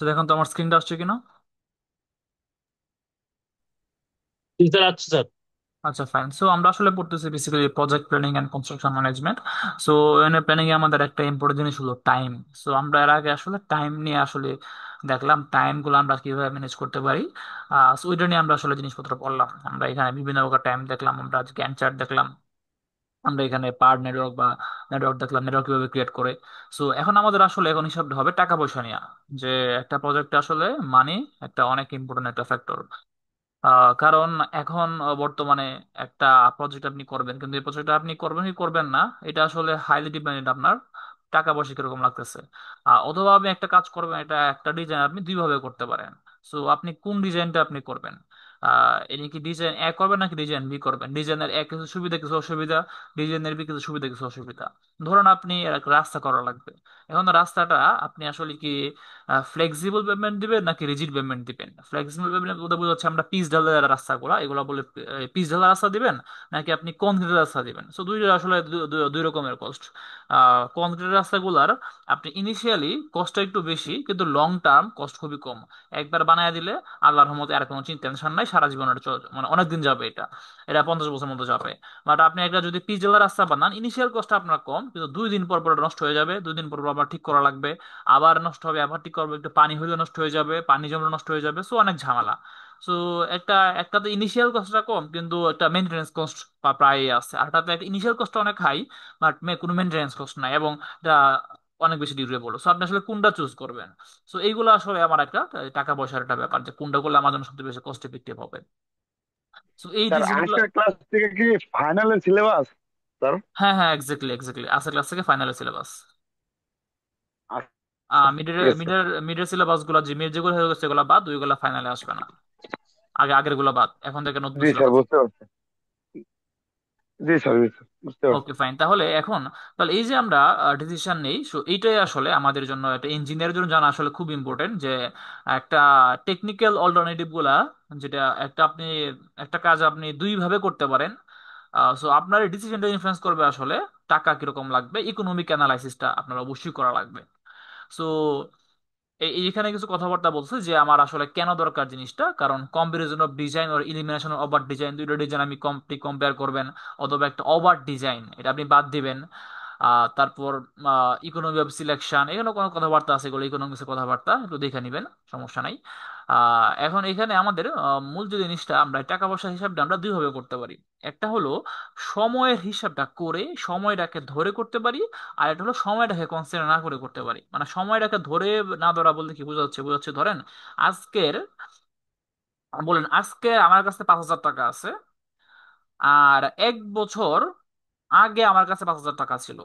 তো দেখুন তো আমার স্ক্রিনটা আসছে কিনা। জি স্যার, আচ্ছা স্যার। আচ্ছা, ফাইন। সো আমরা আসলে পড়তেছি basically project planning and construction management. So এনে প্ল্যানিং এ আমাদের একটা ইম্পর্টেন্ট জিনিস হলো টাইম। সো আমরা এর আগে আসলে টাইম নিয়ে আসলে দেখলাম টাইম গুলো আমরা কিভাবে ম্যানেজ করতে পারি। সো ওইটা নিয়ে আমরা আসলে জিনিসপত্র পড়লাম। আমরা এখানে বিভিন্ন প্রকার টাইম দেখলাম, আমরা গ্যান্ট চার্ট দেখলাম, আমরা এখানে পার নেটওয়ার্ক বা নেটওয়ার্ক দেখলাম, নেটওয়ার্ক কিভাবে ক্রিয়েট করে। সো এখন আমাদের আসলে এখন হিসাবটা হবে টাকা পয়সা নিয়ে, যে একটা প্রজেক্টে আসলে মানি একটা অনেক ইম্পর্টেন্ট একটা ফ্যাক্টর। কারণ এখন বর্তমানে একটা প্রজেক্ট আপনি করবেন, কিন্তু এই প্রজেক্টটা আপনি করবেন কি করবেন না, এটা আসলে হাইলি ডিপেন্ডেন্ট আপনার টাকা পয়সা কিরকম লাগতেছে। অথবা আপনি একটা কাজ করবেন, এটা একটা ডিজাইন আপনি দুই ভাবে করতে পারেন। সো আপনি কোন ডিজাইনটা আপনি করবেন, এনি কি ডিজাইন এ করবেন নাকি ডিজাইন বি করবেন। ডিজাইনের এ কিছু সুবিধা কিছু অসুবিধা, ডিজাইনের বি কিছু সুবিধা কিছু অসুবিধা। ধরুন আপনি একটা রাস্তা করা লাগবে। এখন রাস্তাটা আপনি আসলে কি ফ্লেক্সিবল পেমেন্ট দিবেন নাকি রিজিড পেমেন্ট দিবেন। ফ্লেক্সিবল পেমেন্ট বলতে বোঝাচ্ছে আমরা পিচ ঢালাই রাস্তাগুলো এগুলো বলে পিচ ঢালা রাস্তা দিবেন নাকি আপনি কনক্রিটের রাস্তা দিবেন। সো দুইটা আসলে দুই রকমের কস্ট। কনক্রিটের রাস্তাগুলার আপনি ইনিশিয়ালি কস্টটা একটু বেশি, কিন্তু লং টার্ম কস্ট খুবই কম। একবার বানায় দিলে আল্লাহর রহমতে আর কোনো চিন্তা টেনশন নাই, সারা জীবন এটা মানে অনেক দিন যাবে, এটা এটা 50 বছর মতো যাবে। বাট আপনি একটা যদি পিচ ঢালা রাস্তা বানান, ইনিশিয়াল কস্ট আপনার কম, কিন্তু 2 দিন পর পর এটা নষ্ট হয়ে যাবে, 2 দিন পর পর আবার ঠিক করা লাগবে, আবার নষ্ট হবে, আবার ঠিক করবো, একটু পানি হইলে নষ্ট হয়ে যাবে, পানি জমলে নষ্ট হয়ে যাবে, সো অনেক ঝামেলা। সো একটা একটা তো ইনিশিয়াল কস্টটা কম, কিন্তু একটা মেনটেনেন্স কস্ট প্রায় আছে। আর এটাতে একটা ইনিশিয়াল কস্ট অনেক হাই, বাট কোনো মেনটেনেন্স কস্ট নাই, এবং এটা অনেক বেশি ডিউরেবল। সো আপনি আসলে কোনটা চুজ করবেন। সো এইগুলো আসলে আমার একটা টাকা পয়সার একটা ব্যাপার, যে কোনটা করলে আমার জন্য সবচেয়ে বেশি কস্ট এফেক্টিভ হবে। সো এই স্যার, ডিসিশনগুলো। আজকের ক্লাস থেকে কি ফাইনালের সিলেবাস স্যার? হ্যাঁ হ্যাঁ, এক্স্যাক্টলি এক্স্যাক্টলি, আসার ক্লাস থেকে ফাইনালের সিলেবাস। আচ্ছা, মিডের ঠিক আছে। মিডের মিডের সিলেবাস গুলো, যে মিড যেগুলো হয়ে গেছে সেগুলো বাদ, ওইগুলো ফাইনালে আসবে না। আগের গুলো বাদ, এখন থেকে নতুন জি স্যার, সিলেবাস। বুঝতে পারছি। জি স্যার, জি স্যার, বুঝতে পারছি। ওকে ফাইন, তাহলে এখন তাহলে এই যে আমরা ডিসিশন নেই, সো এইটাই আসলে আমাদের জন্য, একটা ইঞ্জিনিয়ারের জন্য জানা আসলে খুব ইম্পর্টেন্ট, যে একটা টেকনিক্যাল অল্টারনেটিভ গুলা, যেটা একটা আপনি একটা কাজ আপনি দুই ভাবে করতে পারেন। সো আপনার ডিসিশনটা ইনফ্লুয়েন্স করবে আসলে টাকা কিরকম লাগবে, ইকোনমিক অ্যানালাইসিসটা আপনার অবশ্যই করা লাগবে। সো এইখানে কিছু কথাবার্তা বলছে যে আমার আসলে কেন দরকার জিনিসটা, কারণ কম্পারিজন অফ ডিজাইন আর ইলিমিনেশন অফ ওভার ডিজাইন, দুইটা ডিজাইন আমি কম্পেয়ার করবেন, অথবা একটা ওভার ডিজাইন এটা আপনি বাদ দিবেন। তারপর ইকোনমি অফ সিলেকশন, এখানে কোনো কথাবার্তা আছে, এগুলো ইকোনমিক্সের কথাবার্তা, একটু দেখে নিবেন, সমস্যা নাই। এখন এখানে আমাদের মূল যে জিনিসটা, আমরা টাকা পয়সার হিসাবটা আমরা দুইভাবে করতে পারি। একটা হলো সময়ের হিসাবটা করে সময়টাকে ধরে করতে পারি, আর এটা হলো সময়টাকে কনসিডার না করে করতে পারি। মানে সময়টাকে ধরে না ধরা বলতে কি বোঝাচ্ছে, ধরেন আজকের, বলেন আজকে আমার কাছে 5,000 টাকা আছে, আর 1 বছর আগে আমার কাছে 5,000 টাকা ছিল।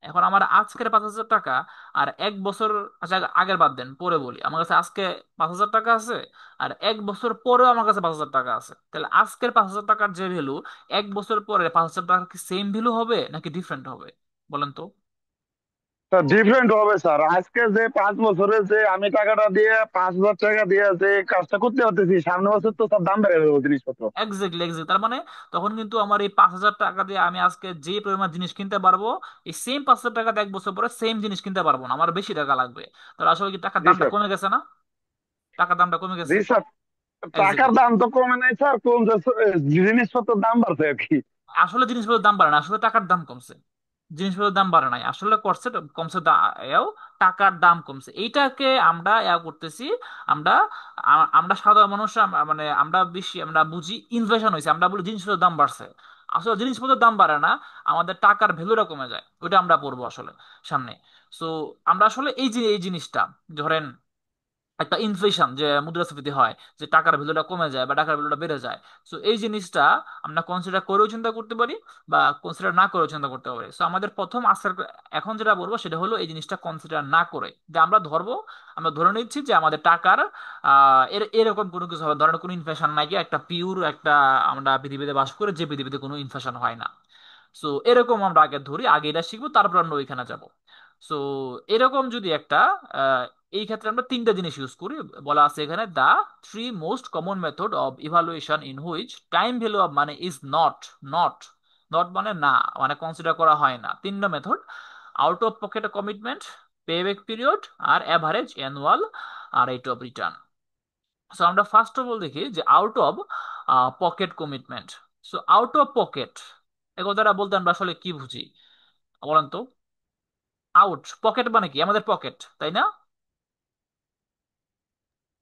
এখন আমার আজকের 5,000 টাকা আর 1 বছর, আচ্ছা আগের বাদ দেন, পরে বলি, আমার কাছে আজকে 5,000 টাকা আছে, আর 1 বছর পরেও আমার কাছে 5,000 টাকা আছে, তাহলে আজকের 5,000 টাকার যে ভ্যালু, 1 বছর পরে 5,000 টাকা কি সেম ভ্যালু হবে নাকি ডিফারেন্ট হবে, বলেন তো। স্যার, ডিফারেন্ট হবে স্যার। আজকে যে 5 বছরে যে আমি টাকাটা দিয়ে 5,000 টাকা দিয়ে যে কাজটা করতে পারতেছি, সামনে বছর তো স্যার দাম বেড়ে যাবে জিনিসপত্র। এক্স্যাক্টলি এক্স্যাক্টলি, তার মানে তখন কিন্তু আমার এই 5,000 টাকা দিয়ে আমি আজকে যে পরিমাণ জিনিস কিনতে পারবো, এই সেম 5,000 টাকাতে 1 বছর পরে সেম জিনিস কিনতে পারবো না, আমার বেশি টাকা লাগবে। তাহলে আসলে কি টাকার জি দামটা স্যার। কমে গেছে না, টাকার দামটা কমে জি গেছে। স্যার, টাকার এক্স্যাক্টলি, দাম তো কমে নাই স্যার, কোন জিনিসপত্রের দাম বাড়ছে আর কি। আসলে জিনিসপত্রের দাম বাড়ে না, আসলে টাকার দাম কমছে। জিনিসপত্রের দাম বাড়ে নাই, আসলে করছে কমছে, এও টাকার দাম কমছে, এইটাকে আমরা করতেছি। আমরা আমরা সাধারণ মানুষ, মানে আমরা বেশি আমরা বুঝি ইনফ্লেশন হয়েছে, আমরা বলি জিনিসপত্রের দাম বাড়ছে। আসলে জিনিসপত্রের দাম বাড়ে না, আমাদের টাকার ভ্যালুটা কমে যায়, ওইটা আমরা পড়বো আসলে সামনে। সো আমরা আসলে এই যে এই জিনিসটা, ধরেন একটা ইনফ্লেশন, যে মুদ্রাস্ফীতি হয়, যে টাকার ভ্যালুটা কমে যায় বা টাকার ভ্যালুটা বেড়ে যায়। সো এই জিনিসটা আমরা কনসিডার করেও চিন্তা করতে পারি, বা কনসিডার না করেও চিন্তা করতে পারি। সো আমাদের প্রথম আসার, এখন যেটা বলবো সেটা হলো এই জিনিসটা কনসিডার না করে, যে আমরা ধরবো, আমরা ধরে নিচ্ছি যে আমাদের টাকার এরকম কোনো কিছু হবে, ধরেন কোনো ইনফ্লেশন নাই, কি একটা পিওর একটা, আমরা পৃথিবীতে বাস করে যে পৃথিবীতে কোনো ইনফ্লেশন হয় না। সো এরকম আমরা আগে ধরি, আগে এটা শিখবো, তারপর আমরা ওইখানে যাব। সো এরকম যদি একটা, আহ, এই ক্ষেত্রে আমরা তিনটা জিনিস ইউজ করি। বলা আছে এখানে, the three most common method of evaluation in which time value of মানে ইজ নট, নট, নট মানে না, মানে কনসিডার করা হয় না। তিনটা মেথড: out of pocket commitment, pay back period, আর average annual rate of return. So আমরা ফার্স্ট অফ অল দেখি যে out of pocket commitment. So out of pocket এ কথাটা বলতে আমরা আসলে কি বুঝি বলেন তো? আউট পকেট মানে কি? আমাদের পকেট, তাই না?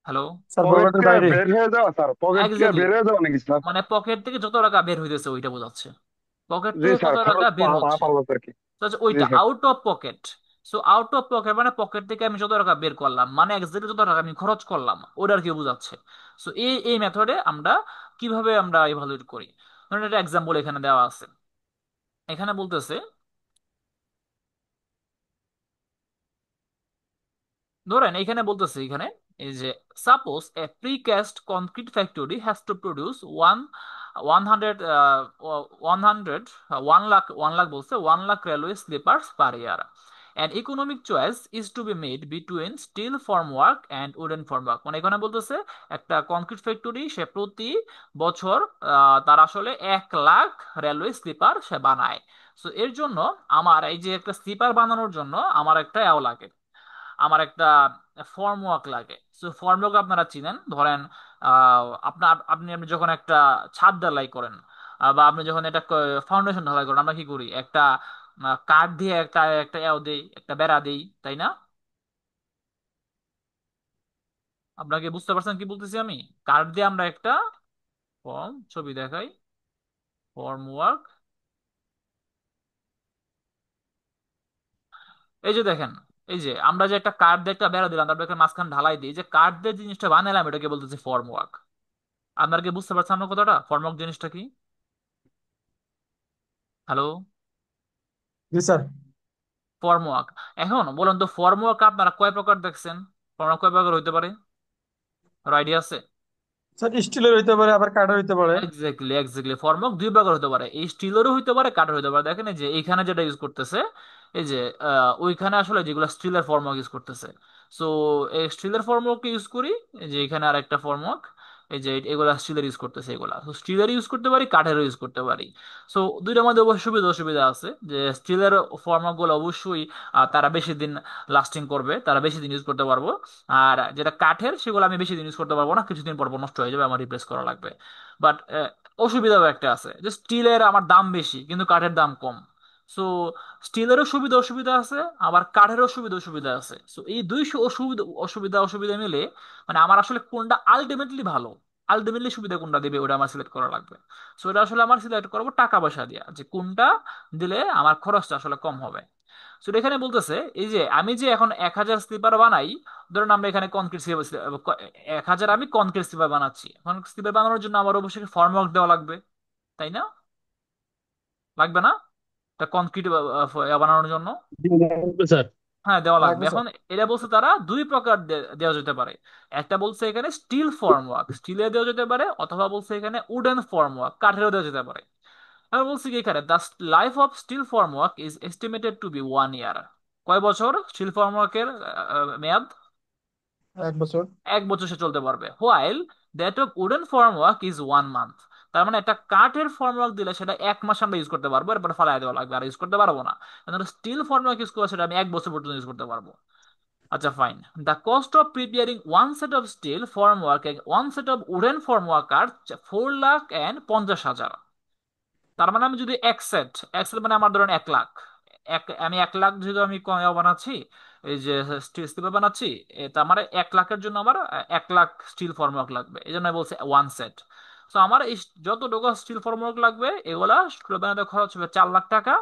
হ্যালো? স্যার পকেট পকেটের কে বাইরে। বের হয়ে যাওয়া স্যার, পকেট কে এক্স্যাক্টলি, বের হয়ে যাওয়া নাকি স্যার? মানে পকেট থেকে যত টাকা বের হইতেছে ওইটা বোঝাচ্ছে, পকেট জি থেকে স্যার, কত টাকা খরচ বের পাওয়া হচ্ছে। পারলো আর কি। তো হচ্ছে জি ওইটা sir. Out of pocket. So out of pocket মানে পকেট থেকে আমি যত টাকা বের করলাম, মানে এক্স্যাক্টলি যত টাকা আমি খরচ করলাম ওটা আর কি বোঝাচ্ছে। সো এই এই মেথডে আমরা কিভাবে আমরা ইভালুয়েট করি, ধরুন একটা এক্সাম্পল এখানে দেওয়া আছে। এখানে বলতেছে, ধরেন এইখানে বলতেছে এখানে এই যে suppose a precast concrete factory has to produce one hundred 1 lakh বলছে 1 lakh railway sleepers per year. An economic choice is to be made between steel formwork and wooden formwork. মানে এখানে বলতেছে একটা কনক্রিট ফ্যাক্টরি সে প্রতি বছর তার আসলে 1 লাখ রেলওয়ে স্লিপার সে বানায়। সো এর জন্য আমার এই যে একটা স্লিপার বানানোর জন্য আমার একটা লাগে, আমার একটা ফর্ম ওয়ার্ক লাগে। সো ফর্ম ওয়ার্ক আপনারা চিনেন, ধরেন আপনার আপনি আপনি যখন একটা ছাদ ঢালাই করেন বা আপনি যখন একটা ফাউন্ডেশন ঢালাই করেন, আমরা কি করি? একটা কাঠ দিয়ে একটা একটা দেই, একটা বেড়া দেই, তাই না? আপনাকে বুঝতে পারছেন কি বলতেছি আমি? কাঠ দিয়ে আমরা একটা ফর্ম, ছবি দেখাই, ফর্ম ওয়ার্ক, এই যে দেখেন, এই যে আমরা যে একটা কাঠ দিয়ে একটা বেড়া দিলাম, তারপর একটা মাঝখান ঢালাই দিই, যে কাঠ দিয়ে জিনিসটা বানালাম এটাকে বলতেছি ফর্ম ওয়ার্ক। আপনার কি বুঝতে পারছেন আমার কথাটা? ফর্ম ওয়ার্ক জিনিসটা কি? হ্যালো? জি স্যার। ফর্মওয়ার্ক। এখন বলেন তো ফর্মওয়ার্ক আপনারা কয় প্রকার দেখছেন? ফর্মওয়ার্ক কয় প্রকার হইতে পারে? আইডিয়া আছে? স্যার স্টিলের হইতে পারে, আবার কাঠের হইতে পারে। এক্স্যাক্টলি, এক্স্যাক্টলি, ফর্মওয়ার্ক দুই প্রকার হতে পারে, এই স্টিলেরও হইতে পারে কাঠের হইতে পারে। দেখেন এই যে এইখানে যেটা ইউজ করতেছে, এই যে ওইখানে আসলে যেগুলো স্টিলের ফর্মওয়ার্ক ইউজ করতেছে। সো এই স্টিলের ফর্মওয়ার্ক ইউজ করি, এই যে এখানে আর একটা ফর্মওয়ার্ক, এই যে এগুলা স্টিলের ইউজ করতেছে, এগুলা তো স্টিলের ইউজ করতে পারি, কাঠেরও ইউজ করতে পারি। সো দুইটার মধ্যে অবশ্যই সুবিধা অসুবিধা আছে, যে স্টিলের ফর্মওয়ার্ক গুলো অবশ্যই তারা বেশি দিন লাস্টিং করবে, তারা বেশি দিন ইউজ করতে পারবো। আর যেটা কাঠের সেগুলো আমি বেশি দিন ইউজ করতে পারবো না, কিছুদিন পর পর নষ্ট হয়ে যাবে, আমার রিপ্লেস করা লাগবে। বাট অসুবিধাও একটা আছে, যে স্টিলের আমার দাম বেশি কিন্তু কাঠের দাম কম। সো স্টিলেরও সুবিধা অসুবিধা আছে, আবার কাঠেরও সুবিধা অসুবিধা আছে। সো এই দুই অসুবিধা অসুবিধা অসুবিধা মিলে মানে আমার আসলে কোনটা আলটিমেটলি ভালো, আলটিমেটলি সুবিধা কোনটা দিবে ওটা আমার সিলেক্ট করা লাগবে। সো এটা আসলে আমার সিলেক্ট করবো টাকা পয়সা দিয়া, যে কোনটা দিলে আমার খরচটা আসলে কম হবে। সো এখানে বলতেছে এই যে আমি যে এখন 1,000 স্লিপার বানাই, ধরুন আমরা এখানে কনক্রিট স্লিপার, 1,000 আমি কনক্রিট স্লিপার বানাচ্ছি, কনক্রিট স্লিপার বানানোর জন্য আমার অবশ্যই ফর্ম ওয়ার্ক দেওয়া লাগবে, তাই না? লাগবে না? এটা কনক্রিট বানানোর জন্য জি, লাগবে স্যার। হ্যাঁ দেওয়া লাগবে। লাগবে স্যার। এখন এটা বলছে তারা দুই প্রকার দেওয়া যেতে পারে। একটা বলছে এখানে স্টিল ফর্ম ওয়ার্ক, স্টিলে দেওয়া যেতে পারে, অথবা বলছে এখানে উডেন ফর্ম ওয়ার্ক, কাঠেরও দেওয়া যেতে পারে। আমি বলছি কি এখানে the life of steel form work is estimated to be 1 year. কয় বছর স্টিল ফর্ম ওয়ার্কের মেয়াদ? 1 বছর। 1 বছর সে চলতে পারবে। While that of wooden form work is 1 month. তার মানে একটা কাঠের ফর্ম ওয়ার্ক দিলে সেটা 1 মাস আমরা ইউজ করতে পারবো, এরপর ফালাই দেওয়া লাগবে, আর ইউজ করতে পারবো না। স্টিল ফর্ম ওয়ার্ক ইউজ করে সেটা আমি 1 বছর পর্যন্ত ইউজ করতে পারবো। আচ্ছা fine. The cost of preparing one set of steel form work, one set of wooden form work আর 4,50,000। তার মানে আমি যদি এক সেট মানে আমার ধরেন 1 লাখ, আমি 1 লাখ যেহেতু আমি বানাচ্ছি, এই যে স্টিল স্লিপার বানাচ্ছি, তার মানে 1 লাখের জন্য আমার 1 লাখ স্টিল ফর্মওয়ার্ক লাগবে, এই জন্য আমি বলছি ওয়ান সেট। তো আমার এই যতটুকু স্টিল ফর্মওয়ার্ক লাগবে এগুলা স্টিল বানাতে খরচ হবে 4 লাখ টাকা।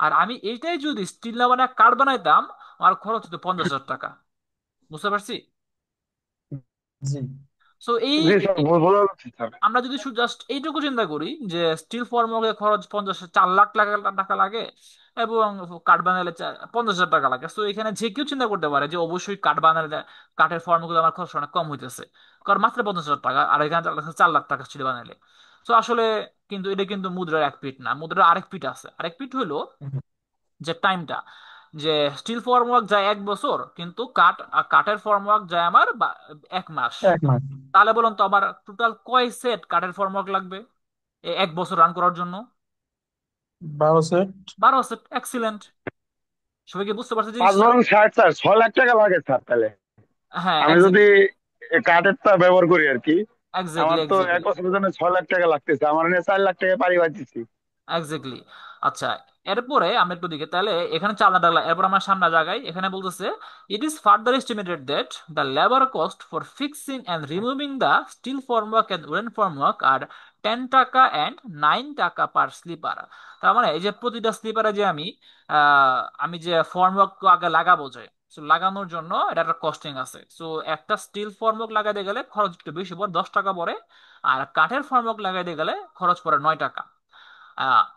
আর আমি এইটাই যদি স্টিল না বানায় কাঠ বানাইতাম, আমার খরচ হতো 50,000 টাকা। বুঝতে পারছি? জি। সো এই জি স্যার, বোঝা যাচ্ছে স্যার। আমরা যদি শুধু জাস্ট এইটুকু চিন্তা করি যে স্টিল ফর্মওয়ার্কের খরচ 4 লাখ টাকা লাগে, এবং কাঠ বানালে 50,000 টাকা লাগে, তো এখানে যে কেউ চিন্তা করতে পারে যে অবশ্যই কাঠ বানালে কাঠের ফর্মগুলো আমার খরচ অনেক কম হইতেছে, কারণ মাত্র 50,000 টাকা, আর এখানে 4 লাখ টাকা স্টিল বানালে। তো আসলে কিন্তু এটা কিন্তু মুদ্রার এক পিঠ না, মুদ্রার আরেক পিঠ আছে। আরেক পিঠ হইলো যে টাইমটা, যে স্টিল ফর্মওয়ার্ক যায় 1 বছর, কিন্তু কাঠের ফর্মওয়ার্ক যায় আমার 1 মাস। 1 মাস। তাহলে বলুন তো আমার টোটাল কয় সেট কাঠের ফর্মওয়ার্ক লাগবে 1 বছর রান করার জন্য? 12 সেট। 12 সেট। এক্সিলেন্ট। সবাই কি বুঝতে পারছে পাঁচ জিনিসটা? বরং 60 স্যার, 6 লাখ টাকা লাগে স্যার তাহলে। হ্যাঁ, আমি যদি এক্স্যাক্টলি। কাঠেরটা ব্যবহার করি আর কি, এক্স্যাক্টলি, আমার তো এক এক্স্যাক্টলি। বছরের জন্য 6 লাখ টাকা লাগতেছে, আমার এনে 4 লাখ টাকা পারি পাচ্ছি। এক্স্যাক্টলি। আচ্ছা, এরপরে আমরা একটু দিকে তাহলে এখানে চালনা ডাকলা, এরপর আমার সামনে জায়গায় এখানে বলতেছে it is further estimated that the labour cost for fixing and removing the steel formwork and wooden formwork আর 10 টাকা অ্যান্ড 9 টাকা পার স্লিপার। তার মানে এই যে প্রতিটা স্লিপারে যে আমি যে ফর্মওয়ার্ক আগে লাগাবো, যে so লাগানোর জন্য এটা একটা কস্টিং আছে। সো একটা স্টিল ফর্মওয়ার্ক লাগাইতে গেলে খরচ একটু বেশি পড়ে, 10 টাকা পড়ে। আর কাঠের ফর্মওয়ার্ক লাগাইতে গেলে খরচ পড়ে 9 টাকা।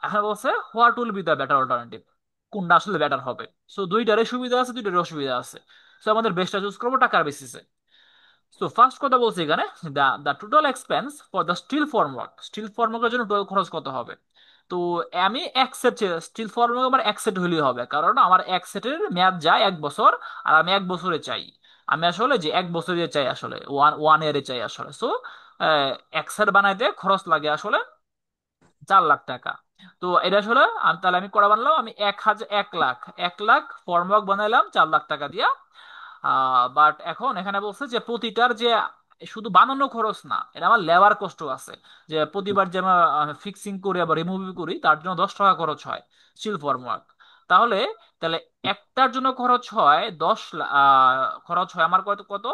এখন বলছে what will be the better alternative, কোনটা আসলে বেটার হবে। সো দুইটারই সুবিধা আছে, দুইটারই অসুবিধা আছে। সো আমাদের বেস্টটা চুজ করবো টাকার বেসিসে। তো ফার্স্ট কথা বলছি এখানে, the total expense for the steel formwork, steel ফর্মওয়ার্কের জন্য টোটাল খরচ কত হবে। তো আমি এক সেট স্টিল ফর্মওয়ার্ক আমার এক সেট হইলেই হবে, কারণ আমার এক সেটের মেয়াদ যায় 1 বছর। আর আমি 1 বছরে চাই, আমি আসলে যে 1 বছরে চাই, আসলে ওয়ান ওয়ান ইয়ারে চাই আসলে। সো এক সেট বানাইতে খরচ লাগে আসলে 4 লাখ টাকা। তো এটা আসলে তাহলে আমি করা বানলাম, আমি 1 লাখ 1 লাখ ফর্মওয়ার্ক বানাইলাম 4 লাখ টাকা দিয়া। বাট এখন এখানে বলছে যে প্রতিটার যে শুধু বানানো খরচ না, এটা আমার লেবার কষ্ট আছে। যে প্রতিবার যে ফিক্সিং করি আবার রিমুভ করি, তার জন্য 10 টাকা খরচ হয় স্টিল ফর্মওয়ার্ক। তাহলে তাহলে একটার জন্য খরচ হয় 10 লাখ, খরচ হয় আমার কত কত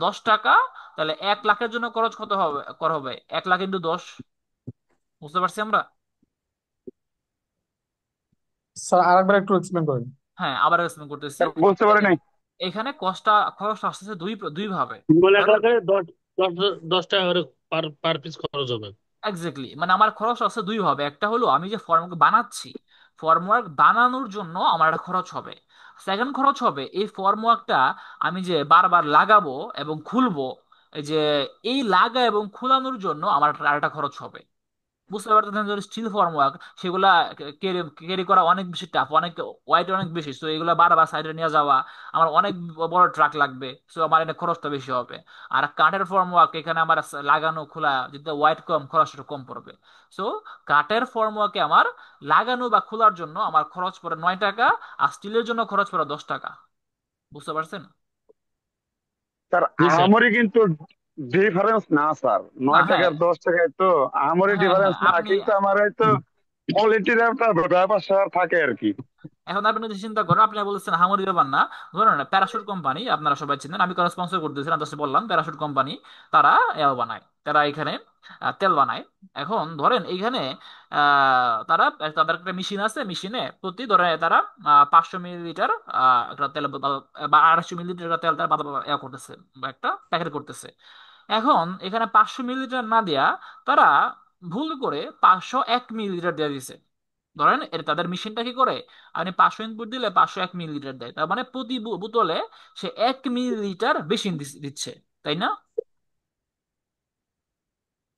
10 টাকা। তাহলে 1 লাখের জন্য খরচ কত হবে, 1 লাখ ইন্টু 10। বুঝতে পারছি আমরা? স্যার আরেকবার একটু এক্সপ্লেন করেন। হ্যাঁ, আবার এক্সপ্লেন করতেছি। স্যার বুঝতে পারি নাই। এখানে খরচ আসতেছে দুই ভাবে। বলে এক কারণ লাখে দশ 10 টাকা করে পার পার পিস খরচ হবে। এক্স্যাক্টলি, মানে আমার খরচ আছে দুই ভাবে। একটা হলো আমি যে ফর্মওয়ার্ক বানাচ্ছি, ফর্মওয়ার্ক বানানোর জন্য আমার একটা খরচ হবে। সেকেন্ড খরচ হবে এই ফর্মওয়ার্কটা আমি যে বারবার লাগাবো এবং খুলবো, এই যে এই লাগা এবং খুলানোর জন্য আমার আরেকটা খরচ হবে। বুঝতে পারতেছেন, যে স্টিল ফর্মওয়ার্ক সেগুলা ক্যারি ক্যারি করা অনেক বেশি টাফ, অনেক ওয়াইট অনেক বেশি। তো এগুলা বারবার সাইডে নিয়ে যাওয়া, আমার অনেক বড় ট্রাক লাগবে। সো আমার এখানে খরচটা বেশি হবে। আর কাঠের ফর্মওয়ার্ক এখানে আমার লাগানো খোলা যদি ওয়াইট কম, খরচটা কম পড়বে। সো কাঠের ফর্মওয়ার্কে আমার লাগানো বা খোলার জন্য আমার খরচ পড়ে 9 টাকা, আর স্টিলের জন্য খরচ পড়ে 10 টাকা। বুঝতে পারছেন? স্যার জি স্যার। আহামরি কিন্তু ডিফারেন্স না স্যার, না, নয় হ্যাঁ, টাকার 10 টাকায় তো আহামরি হ্যাঁ, হ্যাঁ, ডিফারেন্স না, আপনি কিন্তু আমার হয়তো কোয়ালিটির একটা ব্যাপার স্যাপার থাকে আর কি। এখন আপনি যদি চিন্তা করেন, আপনি বলছেন হামুরি ব্যাপার না। ধরুন না, প্যারাশুট কোম্পানি আপনারা সবাই চিনেন, আমি কোনো স্পন্সর করতেছি না, জাস্ট বললাম প্যারাশুট কোম্পানি। তারা বানায়, তারা এখানে তেল বানায়। এখন ধরেন এইখানে তারা তাদের একটা মেশিন আছে, মেশিনে প্রতি ধরে তারা 500 মিলিলিটার একটা তেল বা 250 মিলিলিটার তেল তারা করতেছে, বা একটা প্যাকেট করতেছে। এখন এখানে 500 মিলিলিটার না দিয়া তারা ভুল করে 501 মিলিলিটার দিয়ে দিছে। ধরেন এটা তাদের মেশিনটা কি করে, আপনি 500 ইনপুট দিলে 501 মিলিলিটার দেয়, তার মানে প্রতি বোতলে সে 1 মিলিলিটার বেশি দিচ্ছে, তাই না?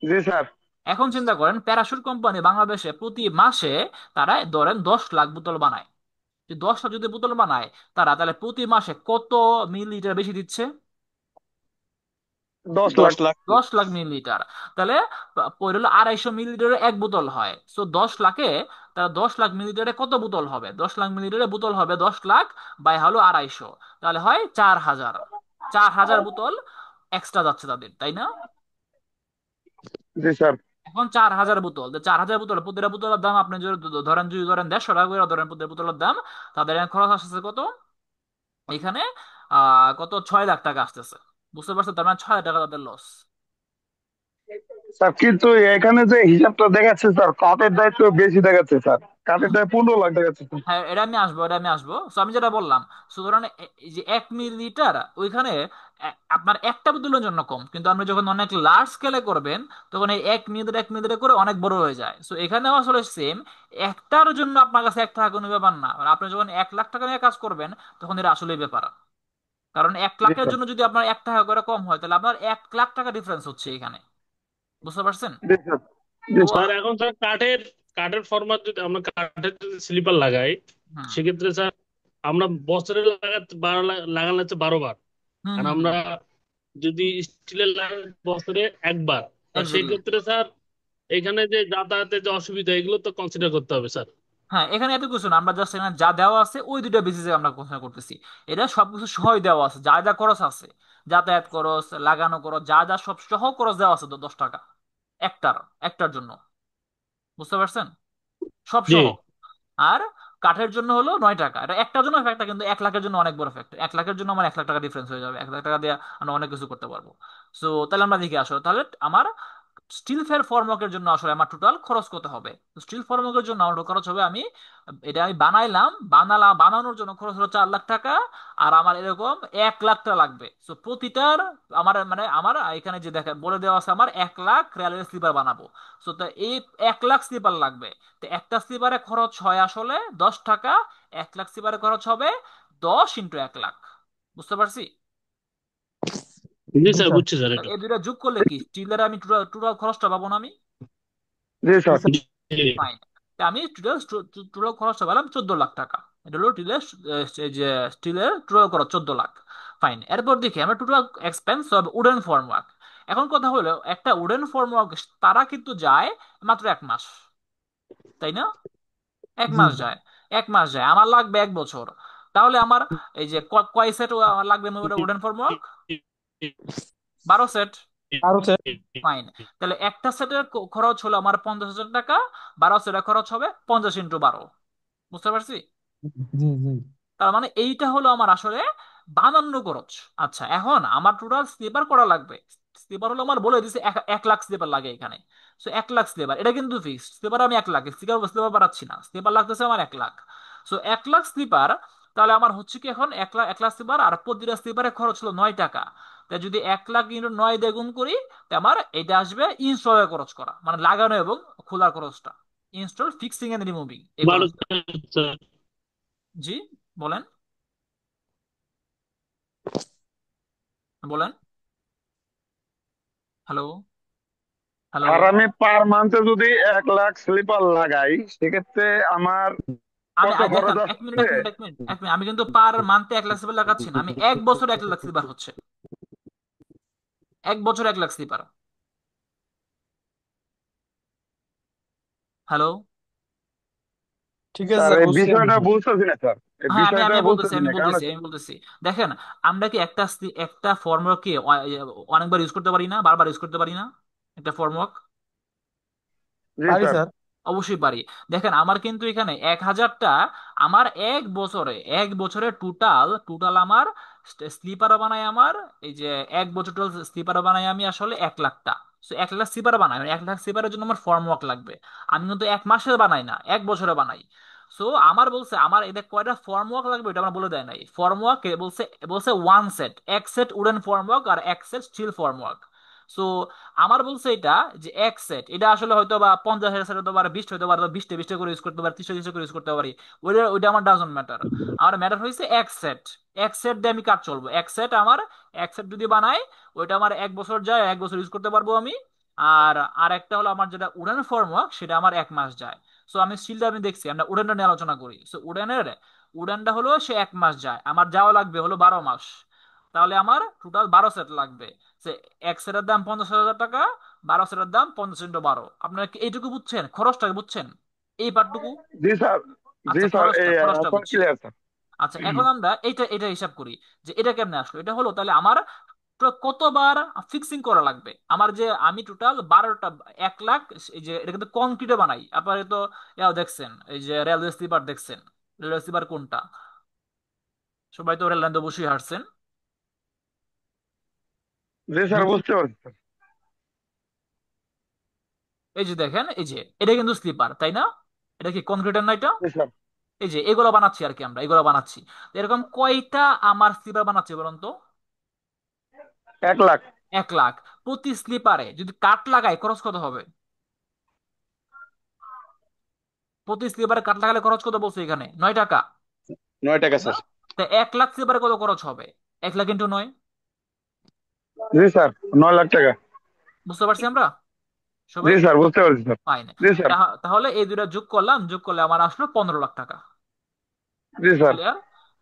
জি স্যার। এখন চিন্তা করেন প্যারাশুট কোম্পানি বাংলাদেশে প্রতি মাসে তারা ধরেন 10 লাখ বোতল বানায়। যদি 10 লাখ যদি বোতল বানায়, তারা তাহলে প্রতি মাসে কত মিলিলিটার বেশি দিচ্ছে? 10 লাখ। 10 লাখ মিলিলিটার। তাহলে পড়ে হলো 250 মিলিলিটারের এক বোতল হয়। সো 10 লাখে, তাহলে 10 লাখ মিলিলিটারে কত বোতল হবে? 10 লাখ মিলিলিটারে বোতল হবে 10 লাখ বাই হলো 250, তাহলে হয় 4,000। 4,000 বোতল এক্সট্রা যাচ্ছে তাদের, তাই না? জি স্যার। এখন 4,000 বোতল, 4,000 বোতল, প্রতিটা বোতলের দাম আপনি যদি ধরেন 150 টাকা করে ধরেন প্রতিটা বোতলের দাম, তাদের এখানে খরচ আসতেছে কত? এখানে কত 6 লাখ টাকা আসতেছে। বুঝতে পারছো? তার মানে 6,000 টাকা তাদের লস। স্যার কিন্তু এখানে যে হিসাবটা দেখাচ্ছে স্যার, কাঠের দায়িত্ব বেশি দেখাচ্ছে স্যার, কাঠের দায় 15 লাখ দেখাচ্ছে স্যার। হ্যাঁ, এটা আমি আসবো। তো আমি যেটা বললাম, সুতরাং এই যে 1 মিলিলিটার ওইখানে আপনার একটা বোতলের জন্য কম, কিন্তু আপনি যখন অনেক লার্জ স্কেলে করবেন, তখন এই 1 মিলিলিটার করে অনেক বড় হয়ে যায়। সো এখানেও আসলে সেম, একটার জন্য আপনার কাছে 1 টাকা কোনো ব্যাপার না। আর আপনি যখন 1 লাখ টাকা নিয়ে কাজ করবেন, তখন এটা আসলেই ব্যাপার। কারণ এক জি লাখের স্যার। জন্য যদি আপনার 1 টাকা করে কম হয়, তাহলে আপনার 1 লাখ টাকা ডিফারেন্স হচ্ছে এখানে। বুঝতে পারছেন? জি স্যার। জি তো স্যার। স্যার এখন স্যার কাঠের ফরম্যাট যদি আমরা কাঠের যদি স্লিপার লাগাই, হুম, সেক্ষেত্রে স্যার আমরা বছরে লাগাতে লাগালে হচ্ছে 12 বার। হুম, আর হুম, আমরা যদি স্টিলের লাগাই বছরে একবার, তা এক্স্যাক্টলি। সেক্ষেত্রে স্যার এখানে যে যাতায়াতের যে অসুবিধা, এগুলো তো কনসিডার করতে হবে স্যার। হ্যাঁ, এখানে এত কিছু না, আমরা জাস্ট এখানে যা দেওয়া আছে ওই দুইটা বেসিসে আমরা কোশ্চেন করতেছি। এটা সবকিছু সহই দেওয়া আছে, যা যা খরচ আছে, যাতায়াত খরচ, লাগানো খরচ, যা যা সব সহ খরচ দেওয়া আছে 10 টাকা একটার একটার জন্য। বুঝতে পারছেন? সব জি। সহ। আর কাঠের জন্য হলো 9 টাকা। এটা একটার জন্য ফ্যাক্টর, কিন্তু 1 লাখের জন্য অনেক বড় ফ্যাক্টর। 1 লাখের জন্য আমার 1 লাখ টাকা ডিফারেন্স হয়ে যাবে, 1 লাখ টাকা দিয়ে আমরা অনেক কিছু করতে পারবো। সো তাহলে আমরা দেখি আসলে তাহলে আমার স্টিল ফেয়ার ফর্মওয়ার্কের জন্য আসলে আমার টোটাল খরচ কত হবে। স্টিল ফর্মওয়ার্কের জন্য আমার খরচ হবে, এটা আমি বানানোর জন্য খরচ হলো 4 লাখ টাকা। আর আমার এরকম 1 লাখ টাকা লাগবে। সো প্রতিটার আমার মানে আমার এখানে যে দেখে বলে দেওয়া আছে আমার 1 লাখ রেলের স্লিপার বানাবো। সো তো এই 1 লাখ স্লিপার লাগবে। তো একটা স্লিপারে খরচ হয় আসলে 10 টাকা। 1 লাখ স্লিপারে খরচ হবে 10 × 1 লাখ। বুঝতে পারছি? জি জি স্যার, স্যার। বুঝছি স্যার তা এটা। এই দুইটা যোগ করলে কি স্টিলের আমি টোটাল টোটাল খরচটা পাবো না আমি? জি জি স্যার। স্যার। জি। ফাইন। আমি টোটাল টোটাল খরচটা পেলাম 14 লাখ টাকা। এটা হলো স্টিলের এই যে স্টিলের টোটাল খরচ 14 লাখ। ফাইন। এরপর দেখি আমরা total expense of wooden formwork. এখন কথা হলো একটা উডেন ফর্মওয়ার্ক তারা কিন্তু যায় মাত্র 1 মাস, তাই না? এক জি মাস স্যার। যায়। 1 মাস যায়, আমার লাগবে 1 বছর। তাহলে আমার এই যে কয় সেট আমার লাগবে উডেন ফর্মওয়ার্ক? 12 সেট। আরো স্যার। ফাইন। তাহলে একটা সেটের খরচ হলো আমার 50,000 টাকা। 12 সেটের খরচ হবে 50 × 12। বুঝতে পারছি? জি জি। তার মানে এইটা হলো আমার আসলে বানানো খরচ। আচ্ছা, এখন আমার টোটাল স্লিপার করা লাগবে। স্লিপার হলো আমার বলে দিছে 1 লাখ স্লিপার লাগে এখানে। সো 1 লাখ স্লিপার, এটা কিন্তু ফিক্সড স্লিপার। আমি 1 লাখ স্লিপার স্লিপার বাড়াচ্ছি না, স্লিপার লাগতেছে আমার 1 লাখ। So 1 lakh sleeper. তাহলে আমার হচ্ছে কি এখন 1 লাখ স্লিপার, আর প্রতিটা স্লিপারের খরচ হলো 9 টাকা। তাই যদি 1 লাখ × 9 দিয়ে গুণ করি, তা আমার এটা আসবে ইনস্টলের খরচ করা, মানে লাগানো এবং খোলার খরচটা। ইনস্টল, ফিক্সিং এন্ড রিমুভিং এই বারো খরচটা। স্যার। জি, বলেন বলেন। হ্যালো? হ্যালো? আর আমি পার মান্থে যদি 1 লাখ স্লিপার লাগাই, সেক্ষেত্রে আমার কত খরচ দেখেন, এক মিনিট আসছে? এক মিনিট এক মিনিট এক মিনিট, আমি কিন্তু পার মান্থে 1 লাখ স্লিপার লাগাচ্ছি না, আমি 1 বছরে 1 লাখ স্লিপার হচ্ছে। 1 বছরে 1 লাখ স্লিপার। হ্যালো? ঠিক আছে স্যার স্যার, এই বুঝছি আমি। বিষয়টা বুঝতেছি না স্যার, এই হ্যাঁ, আমি বিষয়টা আমি বলতেছি বুঝতেছি আমি না কারণ বলতেছি আমি বলতেছি দেখেন, আমরা কি একটা ফর্মুলা কি অনেকবার ইউজ করতে পারি না, বারবার ইউজ করতে পারি না একটা ফর্মুলা? জি পারি স্যার। স্যার। অবশ্যই পারি। দেখেন, আমার কিন্তু এখানে 1,000টা, আমার 1 বছরে টোটাল টোটাল আমার স্লিপার বানাই আমার এই যে 1 বছর টোটাল স্লিপার বানাই আমি আসলে 1 লাখটা। সো 1 লাখ স্লিপার বানাই, 1 লাখ স্লিপারের জন্য আমার ফর্ম ওয়ার্ক লাগবে। আমি কিন্তু 1 মাসে বানাই না, 1 বছরে বানাই। সো আমার বলছে আমার এটা কয়টা ফর্ম ওয়ার্ক লাগবে এটা আমার বলে দেয় নাই। ফর্ম ওয়ার্ক বলছে বলছে 1 set, 1 set wooden form work আর 1 set steel form work. So আমার বলছে এটা যে 1 সেট, এটা আসলে হয়তো বা 50,000 হতে পারে, 20 হতে পারে, 20টা 20টা করে ইউজ করতে পারে, 30টা 30টা করে ইউজ করতে পারি। ওইটা ওইটা আমার ডাজন্ট ম্যাটার। আমার ম্যাটার হয়েছে 1 সেট। 1 সেট দিয়ে আমি কাজ চলবো। 1 সেট যদি বানাই, ওইটা আমার 1 বছর যায়, 1 বছর ইউজ করতে পারবো আমি। আর আর একটা হলো আমার যেটা উডেন ফর্মওয়ার্ক, সেটা আমার 1 মাস যায়। সো আমি স্টিলটা আমি দেখছি, আমরা উডেনটা নিয়ে আলোচনা করি। সো উডেনটা হলো সে 1 মাস যায়, আমার যাওয়া লাগবে হলো 12 মাস। তাহলে আমার টোটাল 12 সেট লাগবে। সে 1 সেটের দাম 50,000 টাকা, 12 সেটের দাম 50 × 12। আপনারা কি এইটুকু বুঝছেন? খরচটাকে বুঝছেন? এই পার্টটুকু? জি স্যার। জি আচ্ছা, স্যার, খরচটা এই খরচটা এখন বুঝছি। Clear sir. আচ্ছা, এখন আমরা এটা হিসাব করি যে এটা কেমনে আসলো। এটা হলো তাহলে আমার কতবার ফিক্সিং করা লাগবে আমার, যে আমি টোটাল 12টা 1 লাখ। এই যে এটা কিন্তু কংক্রিটে বানাই, আপনারা তো ইয়াও দেখছেন, এই যে রেলওয়ে স্লিপার দেখছেন। রেলওয়ে স্লিপার কোনটা? সবাই তো রেল লাইন তো বসেই হাঁটছেন। জি স্যার, বুঝতে পারছি স্যার। এই যে দেখেন, এই যে এটা কিন্তু স্লিপার, তাই না? এটা কি কনক্রিটের না এটা? জি স্যার। এই যে এগুলো বানাচ্ছি আর কি, আমরা এগুলো বানাচ্ছি। তো এরকম কয়টা আমার স্লিপার বানাচ্ছি বলুন তো? 1 লাখ। 1 লাখ। প্রতি স্লিপারে যদি কাঠ লাগাই খরচ কত হবে? প্রতি স্লিপারে কাঠ লাগালে খরচ কত বলছে এখানে? 9 টাকা, 9 টাকা তাই না? স্যার। তো 1 লাখ স্লিপারে কত খরচ হবে? 1 লাখ × 9। জি স্যার, 9 লাখ টাকা। বুঝতে পারছি আমরা জি সবাই? স্যার, বুঝতে পারছি স্যার। ফাইন। জি স্যার। তাহলে এই দুইটা যোগ করলাম, যোগ করলে আমার আসলো 15 লাখ টাকা। জি স্যার। ক্লিয়ার?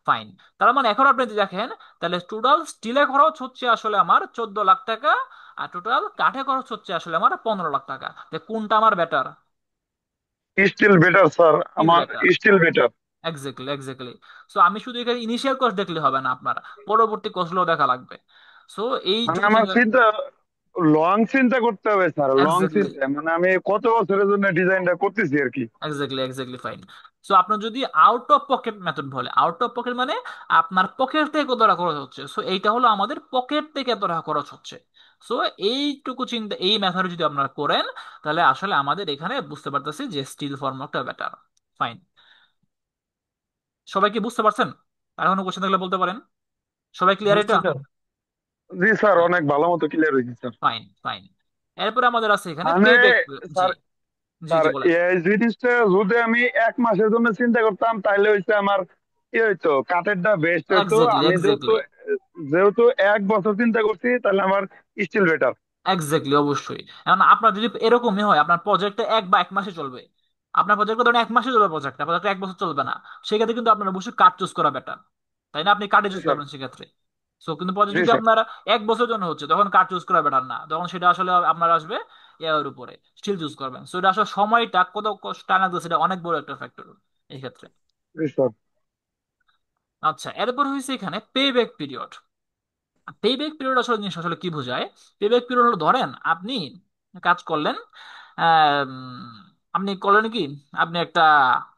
ফাইন। তার মানে এখন আপনি যদি দেখেন, তাহলে টোটাল স্টিলে খরচ হচ্ছে আসলে আমার 14 লাখ টাকা। আর টোটাল কাঠে খরচ হচ্ছে আসলে আমার 15 লাখ টাকা। কোনটা আমার better? Steel better sir, steel আমার better. Steel better. Exactly, exactly. So আমি শুধু এখানে ইনিশিয়াল কস্ট দেখলে হবে না, আপনার পরবর্তী কস্টগুলো দেখা লাগবে। সো মানে এইটুকু আমার চিন্তা। চিন্তা, লং চিন্তা করতে হবে স্যার, লং এক্স্যাক্টলি, চিন্তা, মানে আমি কত বছরের জন্য ডিজাইনটা করতেছি আর কি। Exactly, exactly fine. সো আপনার যদি আউট অফ পকেট মেথড বলে, আউট অফ পকেট মানে আপনার পকেট থেকে কত টাকা খরচ হচ্ছে, সো এইটা হলো আমাদের পকেট থেকে এত টাকা খরচ হচ্ছে। সো এইটুকু চিন্তা, এই মেথড যদি আপনারা করেন, তাহলে আসলে আমাদের এখানে বুঝতে পারতেছি যে স্টিল ফর্মটা বেটার। ফাইন। সবাই কি বুঝতে পারছেন? আর কোনো কোশ্চেন থাকলে বলতে পারেন। সবাই ক্লিয়ার বুঝছি এটা? স্যার। জি স্যার, অনেক ভালো মতো ক্লিয়ার হয়েছে স্যার। Fine, fine. এরপরে আমাদের আছে এখানে পে মানে ব্যাক। জি, স্যার, জি, স্যার জি, বলেন। এই জিনিসটা যদি আমি 1 মাসের জন্য চিন্তা করতাম তাহলে হচ্ছে আমার কি হইতো, কাঠেরটা বেস্ট হইতো। এক্স্যাক্টলি, আমি যেহেতু এক্স্যাক্টলি, যেহেতু 1 বছর চিন্তা করছি, তাহলে আমার স্টিল বেটার। এক্স্যাক্টলি, অবশ্যই। এখন আপনার যদি এরকমই হয়, আপনার প্রজেক্টটা 1 বা 1 মাসে চলবে, আপনার প্রজেক্ট ধরুন 1 মাসে চলবে, প্রজেক্টটা প্রজেক্ট 1 বছর চলবে না, সেক্ষেত্রে কিন্তু আপনার অবশ্যই কার্ড চুজ করা বেটার। তাই না? আপনি কার্ডে জি চুজ স্যার। করবেন সেক্ষেত্রে। সো কিন্তু প্রজেক্ট জি যদি স্যার। আপনার 1 বছরের জন্য হচ্ছে, তখন কার্ড চুজ করা বেটার না, তখন সেটা আসলে আপনার আসবে এর উপরে, স্টিল চুজ করবেন। সো এটা আসলে সময়টা কত টাইম লাগবে, সেটা অনেক বড় একটা ফ্যাক্টর এই ক্ষেত্রে। জি স্যার। আচ্ছা, এরপর হয়েছে এখানে pay back period. Pay back period আসলে জিনিস আসলে কি বোঝায়? পে ব্যাক পিরিয়ড হলো, ধরেন আপনি কাজ করলেন, আম, আপনি করলেন কি, আপনি একটা,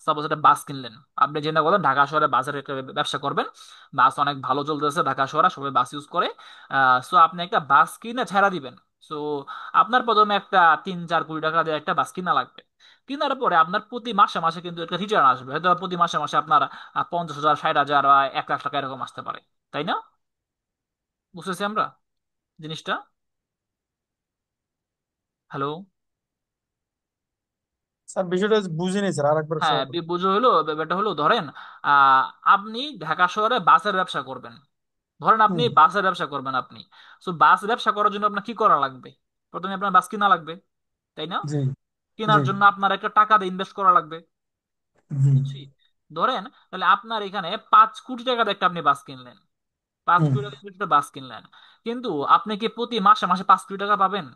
সাপোজ একটা বাস কিনলেন। আপনি চিন্তা করলেন ঢাকা শহরে বাসের একটা ব্যবসা করবেন। বাস অনেক ভালো চলতেছে ঢাকা শহরে, সবাই বাস ইউজ করে। সো আপনি একটা বাস কিনে ছেড়া দিবেন। সো আপনার প্রথমে একটা 3-4 কোটি টাকা দিয়ে একটা বাস কিনা লাগবে। কেনার পরে আপনার প্রতি মাসে মাসে কিন্তু একটা রিটার্ন আসবে, হয়তো প্রতি মাসে মাসে আপনার 50,000, 60,000 বা 1 লাখ টাকা এরকম আসতে পারে। তাই না? বুঝতেছি আমরা জিনিসটা। হ্যালো? স্যার বিষয়টা বুঝিনি স্যার, আরেকবার হ্যাঁ, স্যার। বুঝো হলো, ব্যাপারটা হলো, ধরেন আহ আপনি ঢাকা শহরে বাসের ব্যবসা করবেন। ধরেন আপনি হুম। বাসের ব্যবসা করবেন আপনি। তো বাস ব্যবসা করার জন্য আপনার কি করা লাগবে? প্রথমে আপনার বাস কিনা লাগবে, তাই না? জি। জি। কেনার জন্য আপনার একটা টাকা দিয়ে ইনভেস্ট করা লাগবে। হুম। বুঝছি। ধরেন তাহলে আপনার এখানে 5 কোটি টাকা দিয়ে একটা আপনি বাস কিনলেন। পাঁচ হুম। কোটি টাকা দিয়ে একটা বাস কিনলেন। কিন্তু আপনি কি প্রতি মাসে মাসে 5 কোটি টাকা পাবেন?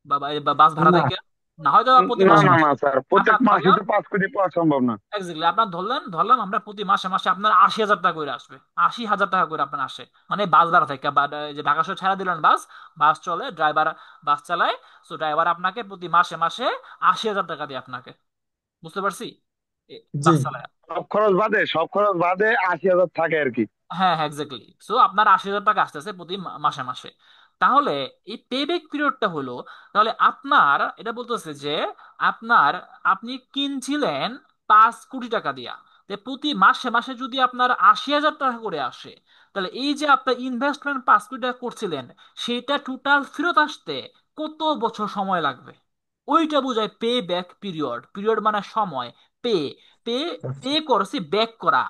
বা বাস ভাড়া না। থেকে? না, হয়তো বা প্রতি না মাসে না মাসে। না স্যার, আমরা প্রত্যেক মাসে ধরলাম, তো 5 কোটি পাওয়া সম্ভব না। এক্স্যাক্টলি, আপনার ধরলাম আমরা প্রতি মাসে মাসে আপনার 80,000 টাকা করে আসবে। 80,000 টাকা করে আপনার আসে, মানে বাস ভাড়া থেকে, বা এই যে ঢাকা শহর ছাড়া দিলেন বাস, বাস চলে, ড্রাইভার বাস চালায়। সো ড্রাইভার আপনাকে প্রতি মাসে মাসে 80,000 টাকা দিয়ে আপনাকে, বুঝতে পারছি, জি। বাস চালায়। সব খরচ বাদে, সব খরচ বাদে 80,000 থাকে আর কি। হ্যাঁ, হ্যাঁ, এক্স্যাক্টলি। সো আপনার 80,000 টাকা আসতেছে প্রতি মাসে মাসে। তাহলে এই পে ব্যাক পিরিয়ডটা হলো, তাহলে আপনার এটা বলতেছে যে আপনার, আপনি কিনছিলেন 5 কোটি টাকা দিয়া, তো প্রতি মাসে মাসে যদি আপনার 80,000 টাকা করে আসে, তাহলে এই যে আপনার ইনভেস্টমেন্ট 5 কোটি টাকা করছিলেন, সেটা টোটাল ফেরত আসতে কত বছর সময় লাগবে? ওইটা বোঝায় পে ব্যাক পিরিয়ড। পিরিয়ড মানে সময়। পে, পে, পে আচ্ছা। করছি, ব্যাক করা।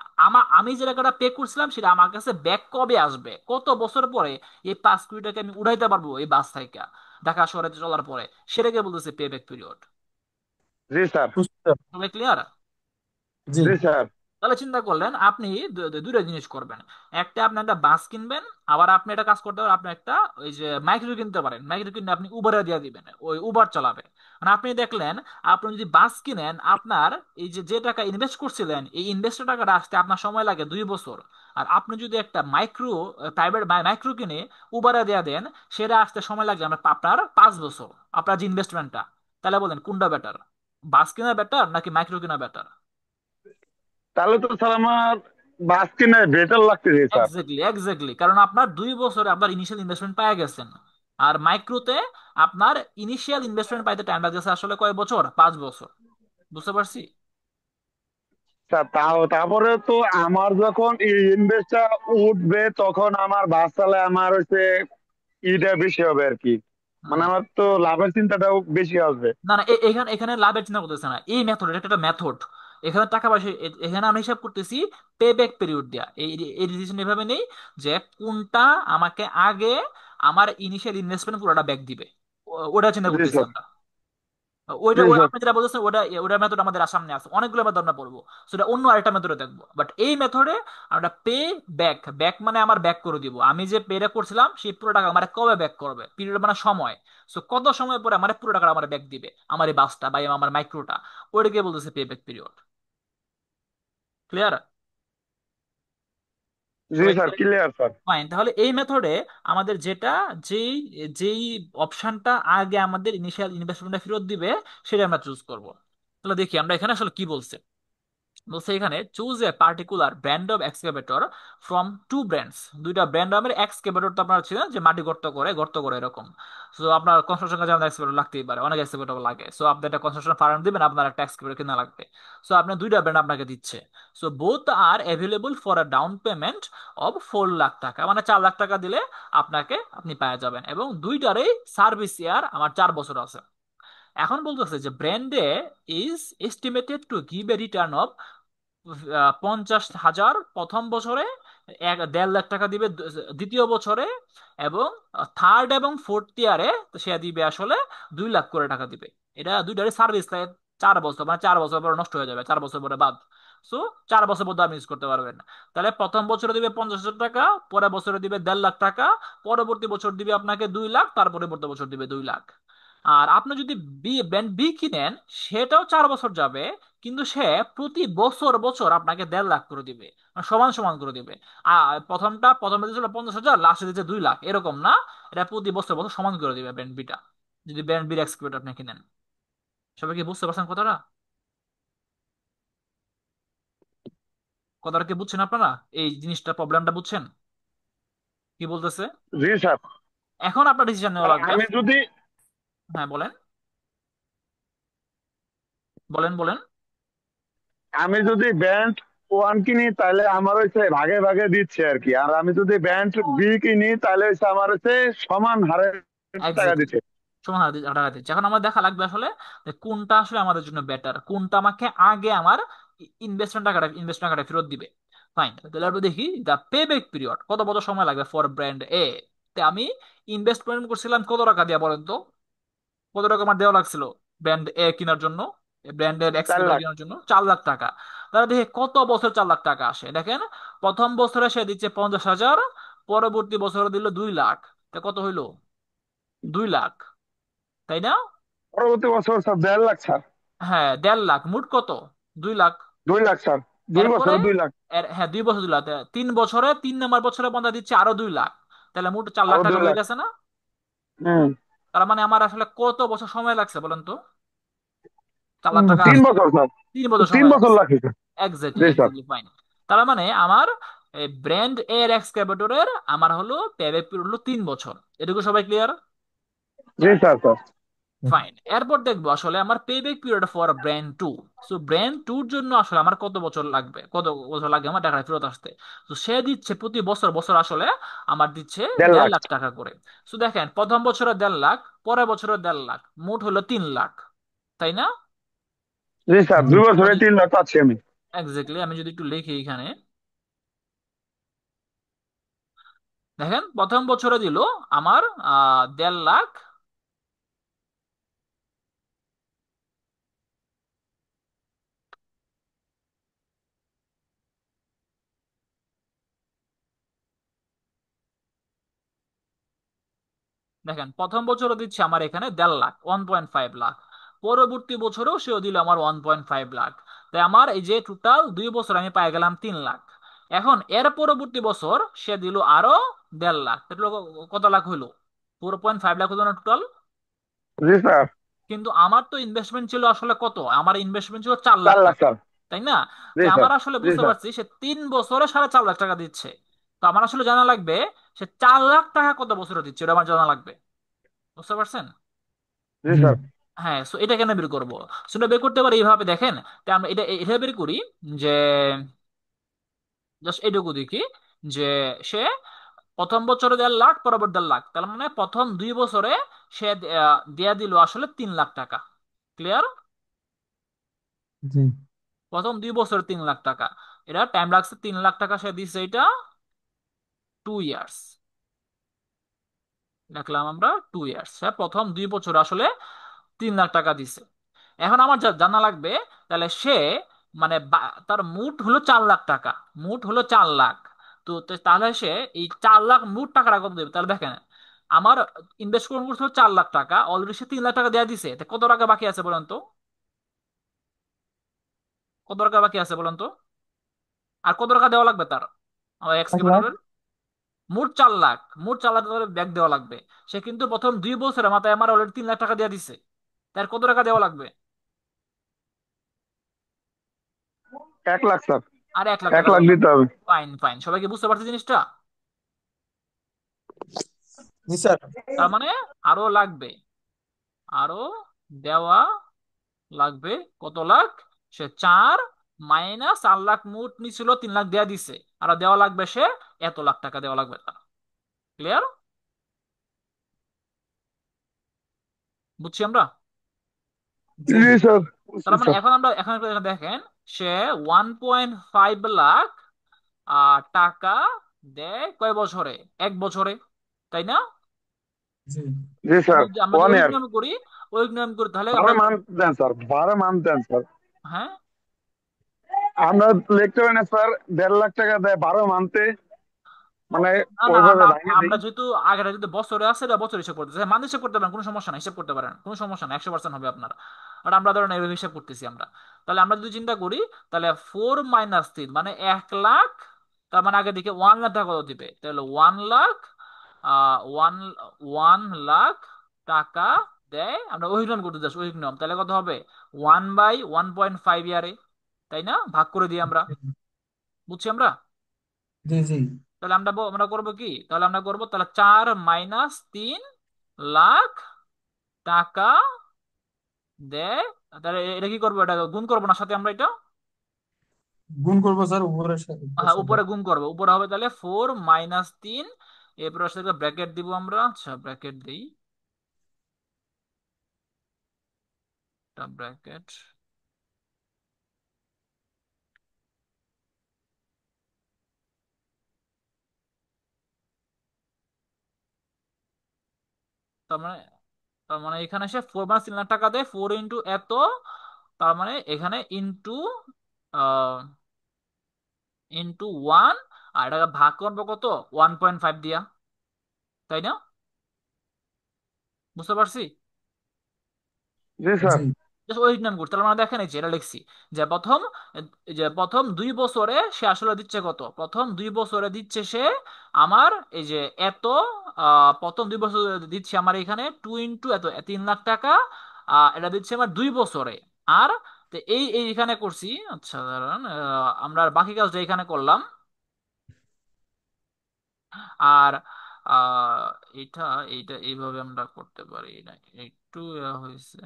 আমি যে টাকাটা পে করছিলাম সেটা আমার কাছে ব্যাক কবে আসবে, কত বছর পরে এই 5 কোটি টাকা আমি উঠাইতে পারবো এই বাস থেকে, ঢাকা শহরে চলার পরে, সেটাকে বলতেছে পে ব্যাক পিরিয়ড। জি স্যার। বুঝছি স্যার। সবাই ক্লিয়ার? জি। জি স্যার। তাহলে চিন্তা করলেন আপনি দুটো জিনিস করবেন। একটা, আপনি একটা বাস কিনবেন। আবার আপনি একটা কাজ করতে পারেন, আপনি একটা ওই যে মাইক্রো কিনতে পারেন। মাইক্রো কিনে আপনি উবারে দিয়ে দিবেন, ওই উবার চালাবে। মানে আপনি দেখলেন, আপনি যদি বাস কিনেন, আপনার এই যে যে টাকা ইনভেস্ট করছিলেন, এই ইনভেস্টের টাকাটা আসতে আপনার সময় লাগে 2 বছর। আর আপনি যদি একটা মাইক্রো, প্রাইভেট মাইক্রো কিনে উবারে দিয়ে দেন, সেটা আসতে সময় লাগে আপনার 5 বছর, আপনার যে ইনভেস্টমেন্টটা। তাহলে বলেন কোনটা বেটার? বাস কেনা বেটার নাকি মাইক্রো কেনা বেটার? তাহলে তো স্যার আমার বাস কিনে বেটার লাগতেছে স্যার। এক্স্যাক্টলি, এক্স্যাক্টলি, কারণ আপনার 2 বছরে আপনার ইনিশিয়াল ইনভেস্টমেন্ট পাই গেছেন। আর মাইক্রোতে আপনার ইনিশিয়াল ইনভেস্টমেন্ট পাইতে টাইম লাগতেছে আসলে কয় বছর? 5 বছর। বুঝতে পারছি? স্যার তারপরে তো আমার যখন ইনভেস্টটা উঠবে, তখন আমার বাস চালায় আমার হচ্ছে ইটা বেশি হবে আর কি। মানে হুম। আমার তো লাভের চিন্তাটাও বেশি আসবে। না, না, এখানে এখানে লাভের চিন্তা করতেছে না, এই মেথড, এটা একটা মেথড। এখানে টাকা পয়সা, এখানে আমরা হিসাব করতেছি পে ব্যাক পিরিয়ড দিয়া। এই ডিসিশন এভাবে নেই যে কোনটা আমাকে আগে আমার ইনিশিয়াল ইনভেস্টমেন্ট পুরোটা ব্যাক দিবে। ওটা চিন্তা জি করতেছি স্যার। আমরা। ওইটা জি স্যার। আপনি যেটা বলছেন ওটা ওটা মেথড আমাদের সামনে আছে, অনেকগুলো মেথড আমরা পড়বো। সেটা অন্য আরেকটা মেথডে দেখবো, বাট এই মেথডে আমরা পে ব্যাক, ব্যাক মানে আমার ব্যাক করে দিব, আমি যে পেটা করছিলাম সেই পুরো টাকা আমার কবে ব্যাক করবে, পিরিয়ড মানে সময়। সো কত সময় পরে আমার পুরো টাকা আমার ব্যাক দিবে আমার এই বাসটা বা এই আমার মাইক্রোটা, ওইটাকে বলতেছে পে ব্যাক পিরিয়ড। ক্লিয়ার? জি সবাই sir, clear? Clear sir. Fine, তাহলে এই মেথডে আমাদের যেটা, যেই যেই অপশনটা আগে আমাদের ইনিশিয়াল ইনভেস্টমেন্টটা ফেরত দিবে সেটা আমরা চুজ করব। তাহলে দেখি আমরা এখানে আসলে কি বলছে। বলছে এখানে choose a particular brand of excavator from two brands. দুইটা ব্র্যান্ড নামের এক্সকাভেটর, তো আপনার ছিল যে মাটি গর্ত করে এরকম। সো আপনার কনস্ট্রাকশন কাজে আমাদের এক্সকাভেটর লাগতেই পারে, অনেক এক্সকাভেটর লাগে। সো আপনি একটা কনস্ট্রাকশন ফার্ম দিবেন, আপনার একটা এক্সকাভেটর কিনা লাগবে। সো আপনি দুইটা ব্র্যান্ড আপনাকে দিচ্ছে। So both R available for a down payment of 4 lakh টাকা, মানে 4 লাখ টাকা দিলে আপনি পেয়ে যাবেন, এবং দুইটারই সার্ভিস ইয়ার আমার 4 বছর আছে। এখন বলতেছে যে ব্র্যান্ডে is estimated to give a return of 50,000 প্রথম বছরে, 1.5 লাখ টাকা দিবে দ্বিতীয় বছরে, এবং থার্ড এবং ফোর্থ ইয়ারে সে দিবে আসলে 2 লাখ করে টাকা দিবে। এটা দুইটারই সার্ভিস লাইফ 4 বছর, মানে 4 বছর পরে নষ্ট হয়ে যাবে, 4 বছর পরে বাদ। সো 4 বছর পর্যন্ত আপনি ইউজ করতে পারবেন। তাহলে প্রথম বছরে দিবে 50,000 টাকা, পরের বছরে দিবে 1.5 লাখ টাকা, পরবর্তী বছর দিবে আপনাকে 2 লাখ, তার পরবর্তী বছর দিবে 2 লাখ। আর আপনি যদি ব্র্যান্ড বি কিনেন, সেটাও 4 বছর যাবে, কিন্তু সে প্রতি বছর বছর আপনাকে 1.5 লাখ করে দিবে, মানে সমান সমান করে দিবে। আর প্রথমে দিয়েছিল 50,000, লাস্টে দিচ্ছে 2 লাখ, এরকম না। এটা প্রতি বছর বছর সমান করে দিবে ব্র্যান্ড বিটা, যদি ব্র্যান্ড বির এক্সকিউটিভ আপনি কিনেন। সবাই কি বুঝতে পারছেন কথাটা? কথাটা কি বুঝছেন আপনারা? এই জিনিসটা, প্রবলেমটা বুঝছেন কি বলতেছে? জি স্যার। এখন আপনার ডিসিশন নেওয়া আর লাগবে। আমি যদি হ্যাঁ বলেন, বলেন বলেন। আমি যদি ব্যান্ড ওয়ান কিনি তাহলে আমার হচ্ছে ভাগে ভাগে দিচ্ছে আর কি, আর আমি যদি ব্যান্ড বি কিনি তাহলে হচ্ছে আমার হচ্ছে সমান হারে টাকা এক্স্যাক্টলি, দিচ্ছে। সমান হারে টাকা দিচ্ছে। এখন আমার দেখা লাগবে আসলে যে কোনটা আসলে আমাদের জন্য বেটার, কোনটা আমাকে আগে আমার ইনভেস্টমেন্ট টাকাটা ফেরত দিবে। ফাইন, তাহলে আমরা দেখি দা পে ব্যাক পিরিয়ড, কত বছর সময় লাগবে ফর ব্র্যান্ড এ। তে আমি ইনভেস্টমেন্ট করছিলাম কত টাকা দিয়ে বলেন তো, কত টাকা আমার দেওয়া লাগছিল ব্র্যান্ড এ কেনার জন্য, ব্র্যান্ডের 4 এক্সকেলেটর লাখ কেনার জন্য 4 লাখ টাকা। তাহলে দেখি কত বছর 4 লাখ টাকা আসে, দেখেন। প্রথম বছরে সে দিচ্ছে 50,000, পরবর্তী বছরে দিল 2 লাখ, তা কত হইলো? 2 লাখ, তাই না? পরবর্তী বছর স্যার 1.5 লাখ স্যার। হ্যাঁ, 1.5 লাখ, মোট কত? 2 লাখ। 2 লাখ স্যার, 2 বছরে এরপরে 2 লাখ। হ্যাঁ 2 বছর 2 লাখ, 3 বছরে 3 নম্বর বছরে বন্ধা দিচ্ছে আরো 2 লাখ, তাহলে মোট 4 লাখ আরো টাকা দুই হয়ে লাখ গেছে না? হুম। তার মানে আমার আসলে কত বছর সময় লাগছে বলেন তো 4 লাখ টাকা তিন আসতে? বছর স্যার। 3 বছর তিন সময় বছর লাগছে। লাগছে স্যার। এক্স্যাক্টলি, জি স্যার। Exactly, fine. তার মানে আমার ব্র্যান্ড এর এক্সক্যাভেটরের আমার হলো পেব্যাক পিরিয়ড হলো 3 বছর। এটুকু সবাই ক্লিয়ার? জি স্যার স্যার। ফাইন, এরপর দেখবো আসলে আমার payback period for brand two. So brand টুর জন্য আসলে আমার কত বছর লাগবে, কত বছর লাগে আমার টাকা ফেরত আসতে। তো সে দিচ্ছে প্রতি বছর বছর আসলে আমার দিচ্ছে দেড় দেড় লাখ লাখ টাকা করে। সো দেখেন, প্রথম বছরে 1.5 লাখ, পরের বছরে 1.5 লাখ, মোট হলো 3 লাখ, তাই না? জি স্যার, জি 2 বছরে আমি 3 লাখ পাচ্ছি আমি। এক্স্যাক্টলি, আমি যদি একটু লিখি এখানে, দেখেন প্রথম বছরে দিল আমার 1.5 লাখ, দেখেন প্রথম বছরও দিচ্ছে আমার এখানে 1.5 লাখ, 1.5 লাখ, পরবর্তী বছরেও সেও দিল আমার 1.5 লাখ। তাই আমার এই যে টোটাল 2 বছর আমি পাই গেলাম 3 লাখ। এখন এর পরবর্তী বছর সে দিল আরো 1.5 লাখ, তাহলে কত লাখ হইলো? 4.5 লাখ হলো না টোটাল? জি স্যার। কিন্তু আমার তো ইনভেস্টমেন্ট ছিল আসলে কত, আমার ইনভেস্টমেন্ট ছিল চার লাখ 4 লাখ টাকা স্যার। তাই না? তো জি স্যার। আমার আসলে জি বুঝতে স্যার। পারছি সে 3 বছরে 4.5 লাখ টাকা দিচ্ছে। তো আমার আসলে জানা লাগবে সে 4 লাখ টাকা কত বছরে দিচ্ছে, এটা আমার জানা লাগবে। বুঝতে পারছেন? জি জি স্যার। হ্যাঁ, সো এটা কেন বের করবো? সো এটা বের করতে পারি এইভাবে, দেখেন। তা আমরা এটা এটা বের করি যে জাস্ট এটুকু দেখি যে সে প্রথম বছরে 1.5 লাখ, পরবর্তী 1.5 লাখ, তার মানে প্রথম 2 বছরে সে দেয়া দিল আসলে 3 লাখ টাকা। ক্লিয়ার? জি প্রথম 2 বছরে 3 লাখ টাকা, এটা টাইম লাগছে 3 লাখ টাকা সে দিচ্ছে, এটা 2 ইয়ার্স। দেখলাম আমরা 2 ইয়ার্স, হ্যাঁ প্রথম 2 বছর আসলে 3 লাখ টাকা দিছে। এখন আমার যা জানা লাগবে, তাহলে সে মানে তার মুট হলো 4 লাখ টাকা, মুট হলো 4 লাখ। তাহলে সে এই 4 লাখ মুট টাকাটা কত দেবে? তাহলে দেখেন, আমার ইনভেস্ট করছিল 4 লাখ টাকা, অলরেডি সে 3 লাখ টাকা দেওয়া দিছে, তো কত টাকা বাকি আছে বলেন তো? কত টাকা বাকি আছে বলেন তো? আর কত টাকা দেওয়া লাগবে তার, আমার 1 লাখ। এক্সকেভেটরের? মোট 4 লাখ, মোট 4 লাখ টাকা ব্যাক দেওয়া লাগবে। সে কিন্তু প্রথম 2 বছরের মাথায় আমার অলরেডি 3 লাখ টাকা দিয়ে দিছে, তার কত টাকা দেওয়া লাগবে? 1 লাখ স্যার। আর 1 লাখ এক টাকা লাখ দেওয়া লাগবে। দিতে হবে। ফাইন ফাইন, সবাইকে বুঝতে পারছে জিনিসটা? জি স্যার। তার মানে আরো লাগবে, আরো দেওয়া লাগবে কত লাখ? সে 4 - 4 লাখ, মুট নিছিল 3 লাখ দেয়া দিছে, আর দেওয়া লাগবে সে এত লাখ টাকা দেওয়া লাগবে তার। ক্লিয়ার? বুঝছি আমরা? জি জি জি। স্যার, তার বুঝছি মানে স্যার। এখন একটু দেখেন, সে 1.5 লাখ টাকা দেয় কয় বছরে? 1 বছরে, তাই না? জি জি স্যার। আমরা যদি ওয়ান ওই ইয়ার। নিয়ম করি, ওই নিয়ম করি, তাহলে 12 আমরা, মান্থ দেন স্যার, 12 মান্থ দেন স্যার। হ্যাঁ, আমরা লিখতে পারি না স্যার, 1.5 লাখ টাকা দেয় 12 মান্থে, মানে না না, ওইভাবে আমরা ভাঙে দিই। আমরা যেহেতু আগেটা যদি বছরে আছে, এটা বছর হিসাব করতেছি, হ্যাঁ, মান হিসাব করতে পারেন, কোনো সমস্যা নাই, হিসাব করতে পারেন, কোনো সমস্যা নাই, 100% হবে আপনার। আর আমরা ধরেন এইভাবে হিসাব করতেছি আমরা। তাহলে আমরা যদি চিন্তা করি, তাহলে 4 - 3 মানে 1 লাখ। তার মানে আগে দিকে 1 লাখ টাকা কত দিবে? তাহলে 1 লাখ, ওয়ান 1 লাখ টাকা দেয়। আমরা ওই নিয়ম করতে যাচ্ছি, ওই নিয়ম, তাহলে কত হবে? 1/1.5 ইয়ারে, তাই না? ভাগ করে দিই আমরা। বুঝছি আমরা? জি জি। তাহলে আমরা করবো কি? তাহলে আমরা করবো, তাহলে 4 - 3 লাখ টাকা দেয়। তাহলে এটা কি করবো? এটা গুণ করবো না সাথে আমরা এটা? গুণ করবো স্যার উপরের সাথে উপরের হ্যাঁ, সাথে। উপরে গুণ করবো, উপরে হবে তাহলে 4 - 3। এরপর সাথে ব্র্যাকেট দিব আমরা, আচ্ছা ব্র্যাকেট দিই, একটা ব্র্যাকেট। তার মানে তার মানে এখানে এসে 4 - 3 লাখ টাকা দেয়, 4 এত, তার মানে এখানে ইন্টু 1, আর এটাকে ভাগ করবো কত? 1.5 দিয়া, তাই না? বুঝতে পারছি? জি স্যার। হুম। Just ওই নাম করতে, তাহলে আমরা দেখেন এই যে এটা লিখছি, যে প্রথম যে প্রথম 2 বছরে সে আসলে দিচ্ছে কত? প্রথম 2 বছরে দিচ্ছে সে আমার এই যে এত, প্রথম 2 বছর দিচ্ছে আমার এখানে 2 এত 3 লাখ টাকা, এটা দিচ্ছে আমার 2 বছরে। আর তো এই এই এখানে করছি, আচ্ছা দাঁড়ান, আমরা বাকি কাজটা এখানে করলাম। আর আহ এটা এইটা এইভাবে আমরা করতে পারি না, একটু হয়েছে।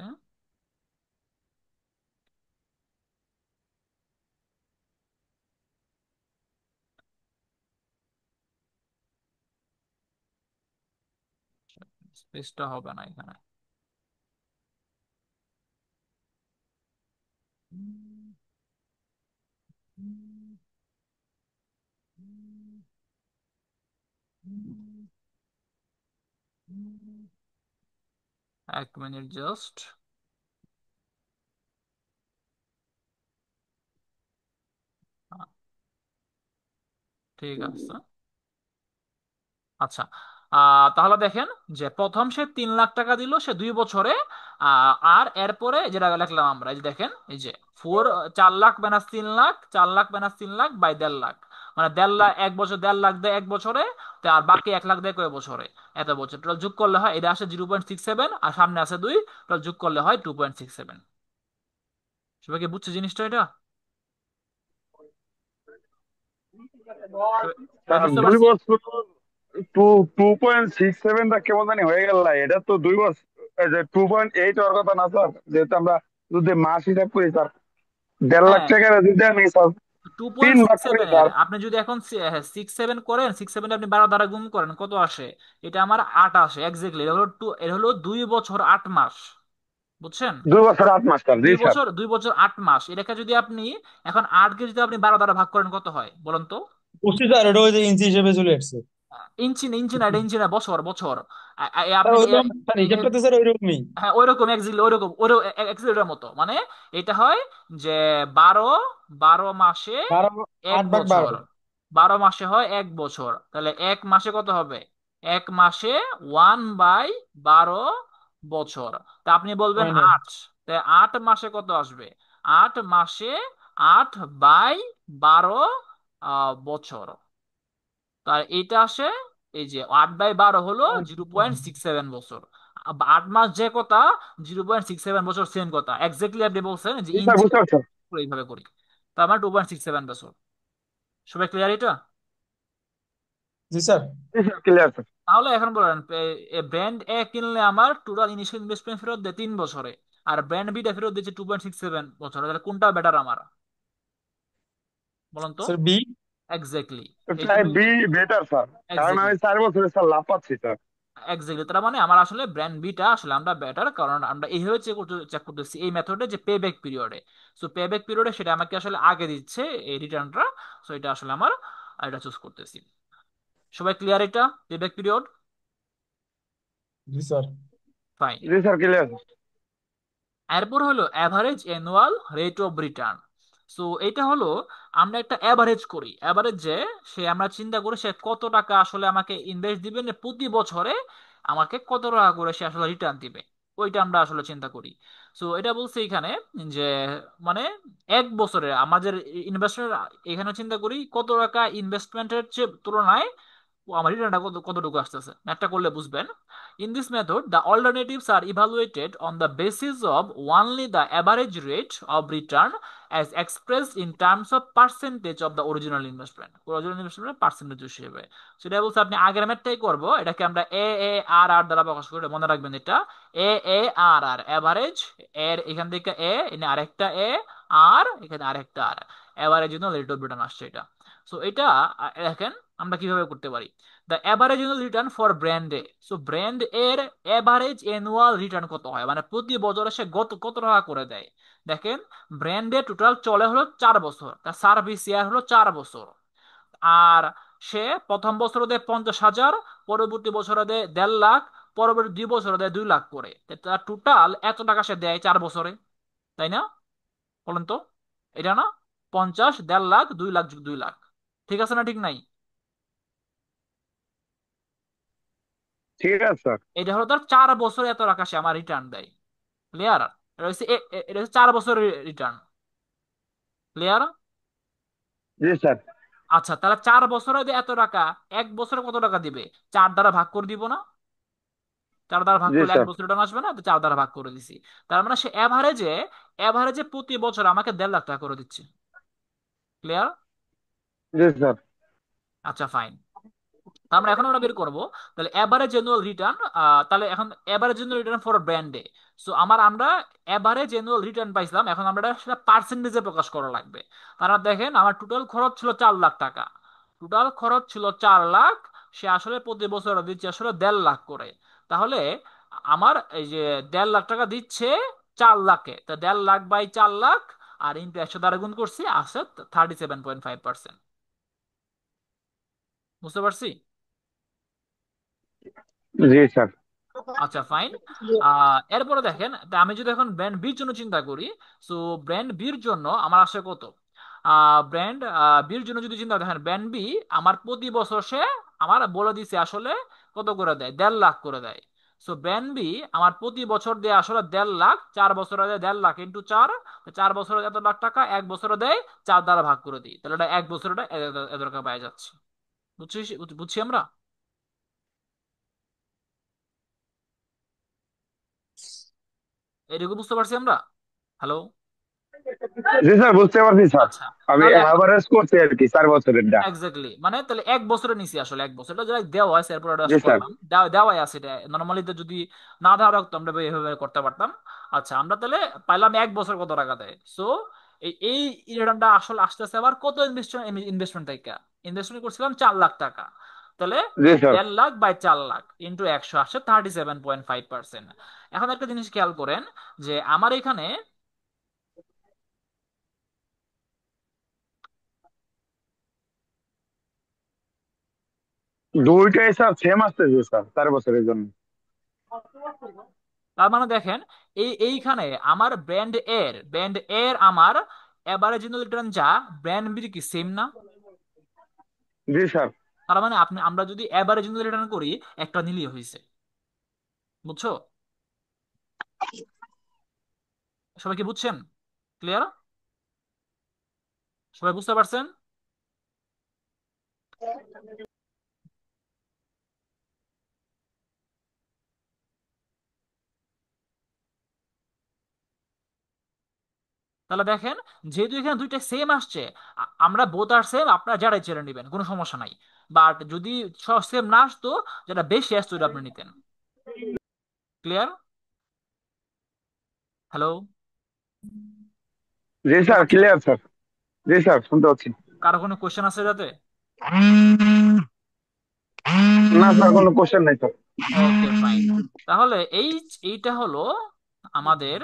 স্পেসটা হবে না এখানে। 1 মিনিট জাস্ট। ঠিক আছে, আচ্ছা। তাহলে দেখেন, যে প্রথম সে 3 লাখ টাকা দিল সে 2 বছরে। আর এরপরে যেটা লিখলাম আমরা, এই যে দেখেন, এই যে 4 lakh minus 3 lakh, 4 lakh minus 3 lakh by 1.5 lakh, মানে 1.5 লাখ 1 বছর, 1.5 লাখ দেয় 1 বছরে। তো আর বাকি 1 লাখ দেয় কয় বছরে? এত বছর। টোটাল যোগ করলে হয়, এটা আসে 0.67, আর সামনে আছে 2, টোটাল যোগ করলে হয় 2.67। সবাই কি বুঝছে জিনিসটা এটা? সবাই সবাই স্যার বুঝতে দুই পারছি? বছর, 2.67টা কেমন জানি হয়ে গেল, এটা তো 2 বছর। এই যে 2.8 হওয়ার কথা না স্যার? যেহেতু আমরা যদি মাস হিসাব করি স্যার, 1.5 লাখ হ্যাঁ, টাকা যদি আমি স্যার টু তিন পয়েন্ট ভাগ সিক্স করি সেভেনের স্যার। আপনি যদি এখন 6 7 করেন, 6 7 আপনি 12 দ্বারা গুণ করেন, কত আসে? এটা আমার 8 আসে এক্স্যাক্টলি। এটা হলো 2 বছর 8 মাস। বুঝছেন? 2 বছর 8 মাস স্যার, জি দুই স্যার। বছর 2 বছর 8 মাস, এটাকে যদি আপনি এখন 8কে যদি আপনি 12 দ্বারা ভাগ করেন, কত হয় বলুন তো? বুঝছি স্যার, ওটা ওই যে ইঞ্চি হিসেবে চলে আসছে। ইঞ্চি না, ইঞ্চি না, এটা ইঞ্চি না, বছর বছর। স্যার আপনি ওইরকম, স্যার হিসাবটা তো স্যার ওইরকমই। হ্যাঁ ওইরকম এক্সাক্টলি, ওইরকম ওইরকম এক্সাক্টলি মতো মানে। এটা হয় যে 12, 12 মাসে 8 ভাগ 12। 1 বছর। 12 মাসে হয় 1 বছর, তাহলে 1 মাসে কত হবে? 1 মাসে 1/12 বছর। তা আপনি বলবেন 0.9। 8, তাই 8 মাসে কত আসবে? 8 মাসে 8/12 বছর। তার এইটা আসে, এই যে 8/12 হলো 0.67 বছর। 8 মাস যে কথা, 0.67 বছর সেম কথা, এক্স্যাক্টলি আপনি বলছেন যে জি স্যার, ইঞ্চি বুঝতে পারছেন। এইভাবে করি। তার মানে 2.67 বছর। সবাই ক্লিয়ার এটা? জি স্যার। জি স্যার, ক্লিয়ার স্যার। তাহলে এখন বলেন, ব্র্যান্ড এ কিনলে আমার টোটাল ইনিশিয়াল ইনভেস্টমেন্ট ফেরত দেয় 3 বছরে, আর ব্র্যান্ড বিটা ফেরত দিচ্ছে 2.67 বছরে, তাহলে কোনটা বেটার আমার? বলুন তো। Sir B. এক্স্যাক্টলি। এই তাই জন্য বি বেটার স্যার, কারণ এক্স্যাক্টলি, আমি 4 বছরে স্যার লাভ পাচ্ছি স্যার। এক্স্যাক্টলি, তার মানে আমার আসলে ব্র্যান্ড বিটা আসলে আমরা বেটার, কারণ আমরা এইভাবে চেক করতেছি এই মেথডে যে পে ব্যাক পিরিয়ডে। সো পে ব্যাক পিরিয়ডে সেটা আমাকে আসলে আগে দিচ্ছে এই রিটার্নটা। সো এটা আসলে আমার, এটা চুজ করতেছি। সবাই ক্লিয়ার এটা? পে ব্যাক পিরিয়ড, জি স্যার। ফাইন। জি স্যার, ক্লিয়ার স্যার। এরপর হলো average annual rate of return. So এটা হলো, আমরা একটা অ্যাভারেজ করি, অ্যাভারেজ যে সে আমরা চিন্তা করি সে কত টাকা আসলে আমাকে ইনভেস্ট দিবে, না প্রতি বছরে আমাকে কত টাকা করে সে আসলে রিটার্ন দিবে, ওইটা আমরা আসলে চিন্তা করি। সো এটা বলছে এখানে যে মানে 1 বছরে আমাদের ইনভেস্টমেন্ট, এখানে চিন্তা করি কত টাকা ইনভেস্টমেন্টের তুলনায় আমার রিটার্নটা কতটুকু আসতেছে, ম্যাথটা করলে বুঝবেন। In this method, the alternatives are evaluated on the basis of only the average rate of return as expressed in terms of percentage of the original investment. Original investment percentage হিসেবে। সেটা বলছে আপনি আগের ম্যাথটাই করবো, এটাকে আমরা AARR দ্বারা প্রকাশ করি, মনে রাখবেন এটা AARR, এভারেজ। এর এখান থেকে এখানে আরেকটা আর এখানে আরেকটা আর, এভারেজ জন্য রেট অফ রিটার্ন আসছে এটা। সো এটা দেখেন আমরা কিভাবে করতে পারি। The average annual return for brand A. So brand এর অ্যাভারেজ অ্যানুয়াল রিটার্ন কত হয়, মানে প্রতি বছরে সে কত টাকা করে দেয়। দেখেন ব্র্যান্ডে টোটাল চলে হলো 4 বছর, তার সার্ভিস ইয়ার হলো 4 বছর। আর সে প্রথম বছরে দেয় 50,000, পরবর্তী বছরে দেয় 1.5 লাখ, পরবর্তী 2 বছরে দেয় 2 লাখ করে। তার টোটাল এত টাকা সে দেয় 4 বছরে, তাই না? বলেন তো, এটা না? 50, 1.5 লাখ, 2 লাখ, 2 লাখ, ঠিক আছে না? ঠিক নাই? ঠিক আছে স্যার। এটা হলো তার 4 বছরে এত টাকা সে আমার রিটার্ন দেয়। ক্লিয়ার? এটা হচ্ছে এটা হচ্ছে 4 বছরের রিটার্ন। ক্লিয়ার? জি স্যার। আচ্ছা, তাহলে 4 বছরে যে এত টাকা, 1 বছরে কত টাকা দিবে? 4 দ্বারা ভাগ করে দিব না? 4 দ্বারা ভাগ জি করলে এক স্যার। বছর রিটার্ন আসবে না, তো 4 দ্বারা ভাগ করে দিছি। তার মানে সে এভারেজে, এভারেজে প্রতি বছর আমাকে 1.5 লাখ টাকা করে দিচ্ছে। ক্লিয়ার? জি স্যার। আচ্ছা ফাইন। আমরা এখন আমরা বের করবো তাহলে এভারেজ অ্যানুয়াল রিটার্ন। তাহলে এখন এভারেজ অ্যানুয়াল রিটার্ন ফর ব্র্যান্ডে। সো আমরা এভারেজ অ্যানুয়াল রিটার্ন পাইছিলাম, এখন আমরা সেটা পার্সেন্টেজে প্রকাশ করা লাগবে। তারা দেখেন আমার টোটাল খরচ ছিল 4 লাখ টাকা, টোটাল খরচ ছিল 4 লাখ, সে আসলে প্রতি বছর দিচ্ছে আসলে 1.5 লাখ করে। তাহলে আমার এই যে 1.5 লাখ টাকা দিচ্ছে 4 লাখে, তা 1.5 লাখ বাই 4 লাখ, আর ইন্টু 100 দ্বারা গুণ করছি, আছে 37.5%। বুঝতে পারছি? জি স্যার। আচ্ছা ফাইন। এরপরে দেখেন, তা আমি যদি এখন ব্র্যান্ড বির জন্য চিন্তা করি, সো ব্র্যান্ড বির জন্য আমার আসে কত? ব্র্যান্ড বির জন্য যদি চিন্তা, দেখেন ব্র্যান্ড বি আমার প্রতি বছর সে আমার বলে দিছে আসলে কত করে দেয়, 1.5 লাখ করে দেয়। সো ব্র্যান্ড বি আমার প্রতি বছর দেয় আসলে 1.5 লাখ, 4 বছরে দেয় 1.5 লাখ ইন্টু 4, 4 বছরে এত লাখ টাকা, 1 বছরে দেয় 4 দ্বারা ভাগ করে দিই, তাহলে এটা 1 বছরে এটা এত টাকা পাই যাচ্ছে। বুঝছি? বুঝছি আমরা? এটুকু বুঝতে পারছি আমরা? হ্যালো? জি স্যার, বুঝতে পারছি স্যার। আচ্ছা, আমি তাহলে এভারেজ করছি আর কি 4 বছরেরটা। এক্স্যাক্টলি, মানে তাহলে 1 বছরে নিছি আসলে, 1 বছরটা যেটা দেওয়া আছে এরপর এটা জি স্যার। করলাম, দেওয়াই আছে এটা। নর্মালি তো যদি না দেওয়া রাখতো আমরা এইভাবে করতে পারতাম। আচ্ছা, আমরা তাহলে পাইলাম 1 বছর কত টাকা দেয়। সো এই রিটার্নটা আসলে আসতেছে আবার কত ইনভেস্টমেন্ট থেকে? ইনভেস্টমেন্ট করছিলাম 4 লাখ টাকা, তাহলে জি এই sir. 1.5 lakh by 4 lakh into 100 আসে 37.5%। এখন একটা জিনিস খেয়াল করেন যে আমার এখানে দুইটাই স্যার সেম আসতেছে স্যার 4 বছরের জন্য। তার মানে দেখেন, এইখানে আমার ব্র্যান্ড এর আমার এভারেজ রিটার্ন যা, ব্র্যান্ড বির কি সেম না? জি স্যার। তার মানে আমরা যদি এভারেজ রিটার্ন করি, একটা নিলেই হয়েছে। বুঝছো? সবাই কি বুঝছেন? ক্লিয়ার? সবাই বুঝতে পারছেন? তাহলে দেখেন, যেহেতু এখানে দুইটা সেম আসছে, আমরা বোথ আর সেম, আপনারা যারাই ছেড়ে নেবেন, কোনো সমস্যা নাই। বাট যদি সব সেম না আসতো, যেটা বেশি আসতো ওটা আপনি নিতেন। ক্লিয়ার? হ্যালো? জি শুনতে স্যার, পাচ্ছেন? Clear sir. জি স্যার, শুনতে পাচ্ছি। কারো কোনো কোশ্চেন আছে যাতে? না স্যার, কোনো কোশ্চেন নাই স্যার। ওকে, ফাইন। তাহলে এইটা হলো আমাদের,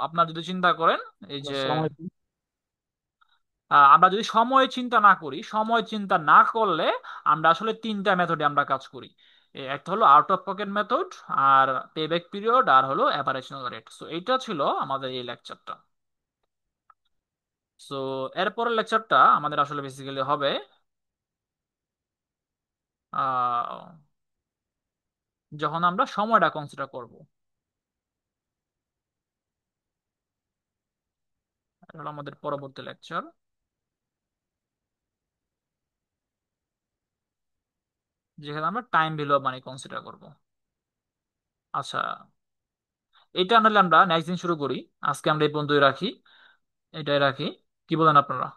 আপনার যদি চিন্তা করেন, এই যে আসসালামু আলাইকুম। আমরা যদি সময় চিন্তা না করি, সময় চিন্তা না করলে আমরা আসলে তিনটা মেথডে আমরা কাজ করি। একটা হলো আউট অফ পকেট মেথড, আর পেব্যাক পিরিয়ড, আর হলো অ্যাভারেজ রেট। সো এইটা ছিল আমাদের এই লেকচারটা। সো এরপরের লেকচারটা আমাদের আসলে বেসিক্যালি হবে আহ, যখন আমরা সময়টা কনসিডার করব। এটা হলো আমাদের পরবর্তী লেকচার, যেখানে আমরা time value of money consider করব। আচ্ছা, এটা নাহলে আমরা নেক্সট দিন শুরু করি। আজকে আমরা এই পর্যন্তই রাখি, এটাই রাখি। কি বলেন আপনারা?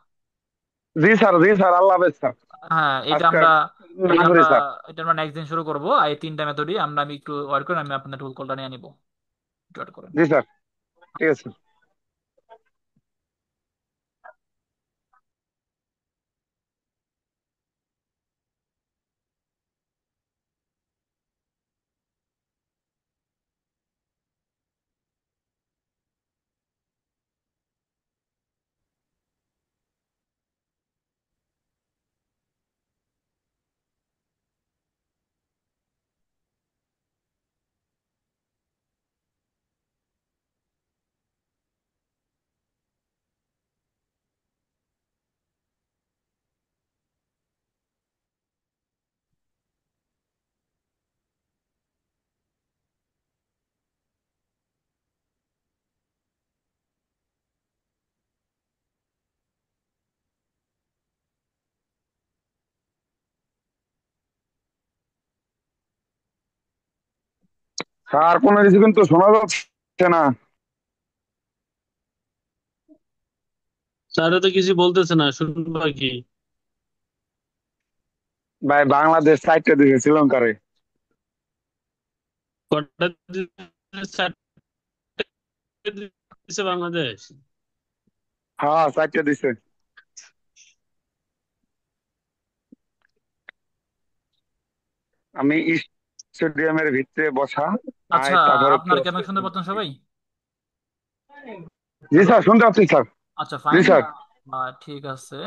জি স্যার, জি স্যার, আল্লাহ হাফেজ স্যার। হ্যাঁ, এটা আজকে আমরা আর না এটা করি আমরা স্যার। এটা আমরা নেক্সট দিন শুরু করবো। আর এই তিনটা মেথডই আমি একটু ওয়ার্ক করে আমি আপনাদের টুল কলটা নিয়ে নিবো। একটু wait করেন। জি স্যার, ঠিক আছে। স্যার, কোনো কিছু কিন্তু শোনা যাচ্ছে না। স্যারে তো কিছু বলতেছে না, শুনবা কি? ভাই, বাংলাদেশ 4টা দিছে শ্রীলঙ্কারে। কটা চারটে দিছে বাংলাদেশ? হ্যাঁ, 4টা দিছে। আমি স্টেডিয়ামের ভিতরে বসা। আচ্ছা, তারপর একটু আপনার কি আমাকে শুনতে পাচ্ছেন সবাই? জি হ্যালো? স্যার, শুনতে পাচ্ছি স্যার। আচ্ছা, জি ফাইন। স্যার। ঠিক আছে।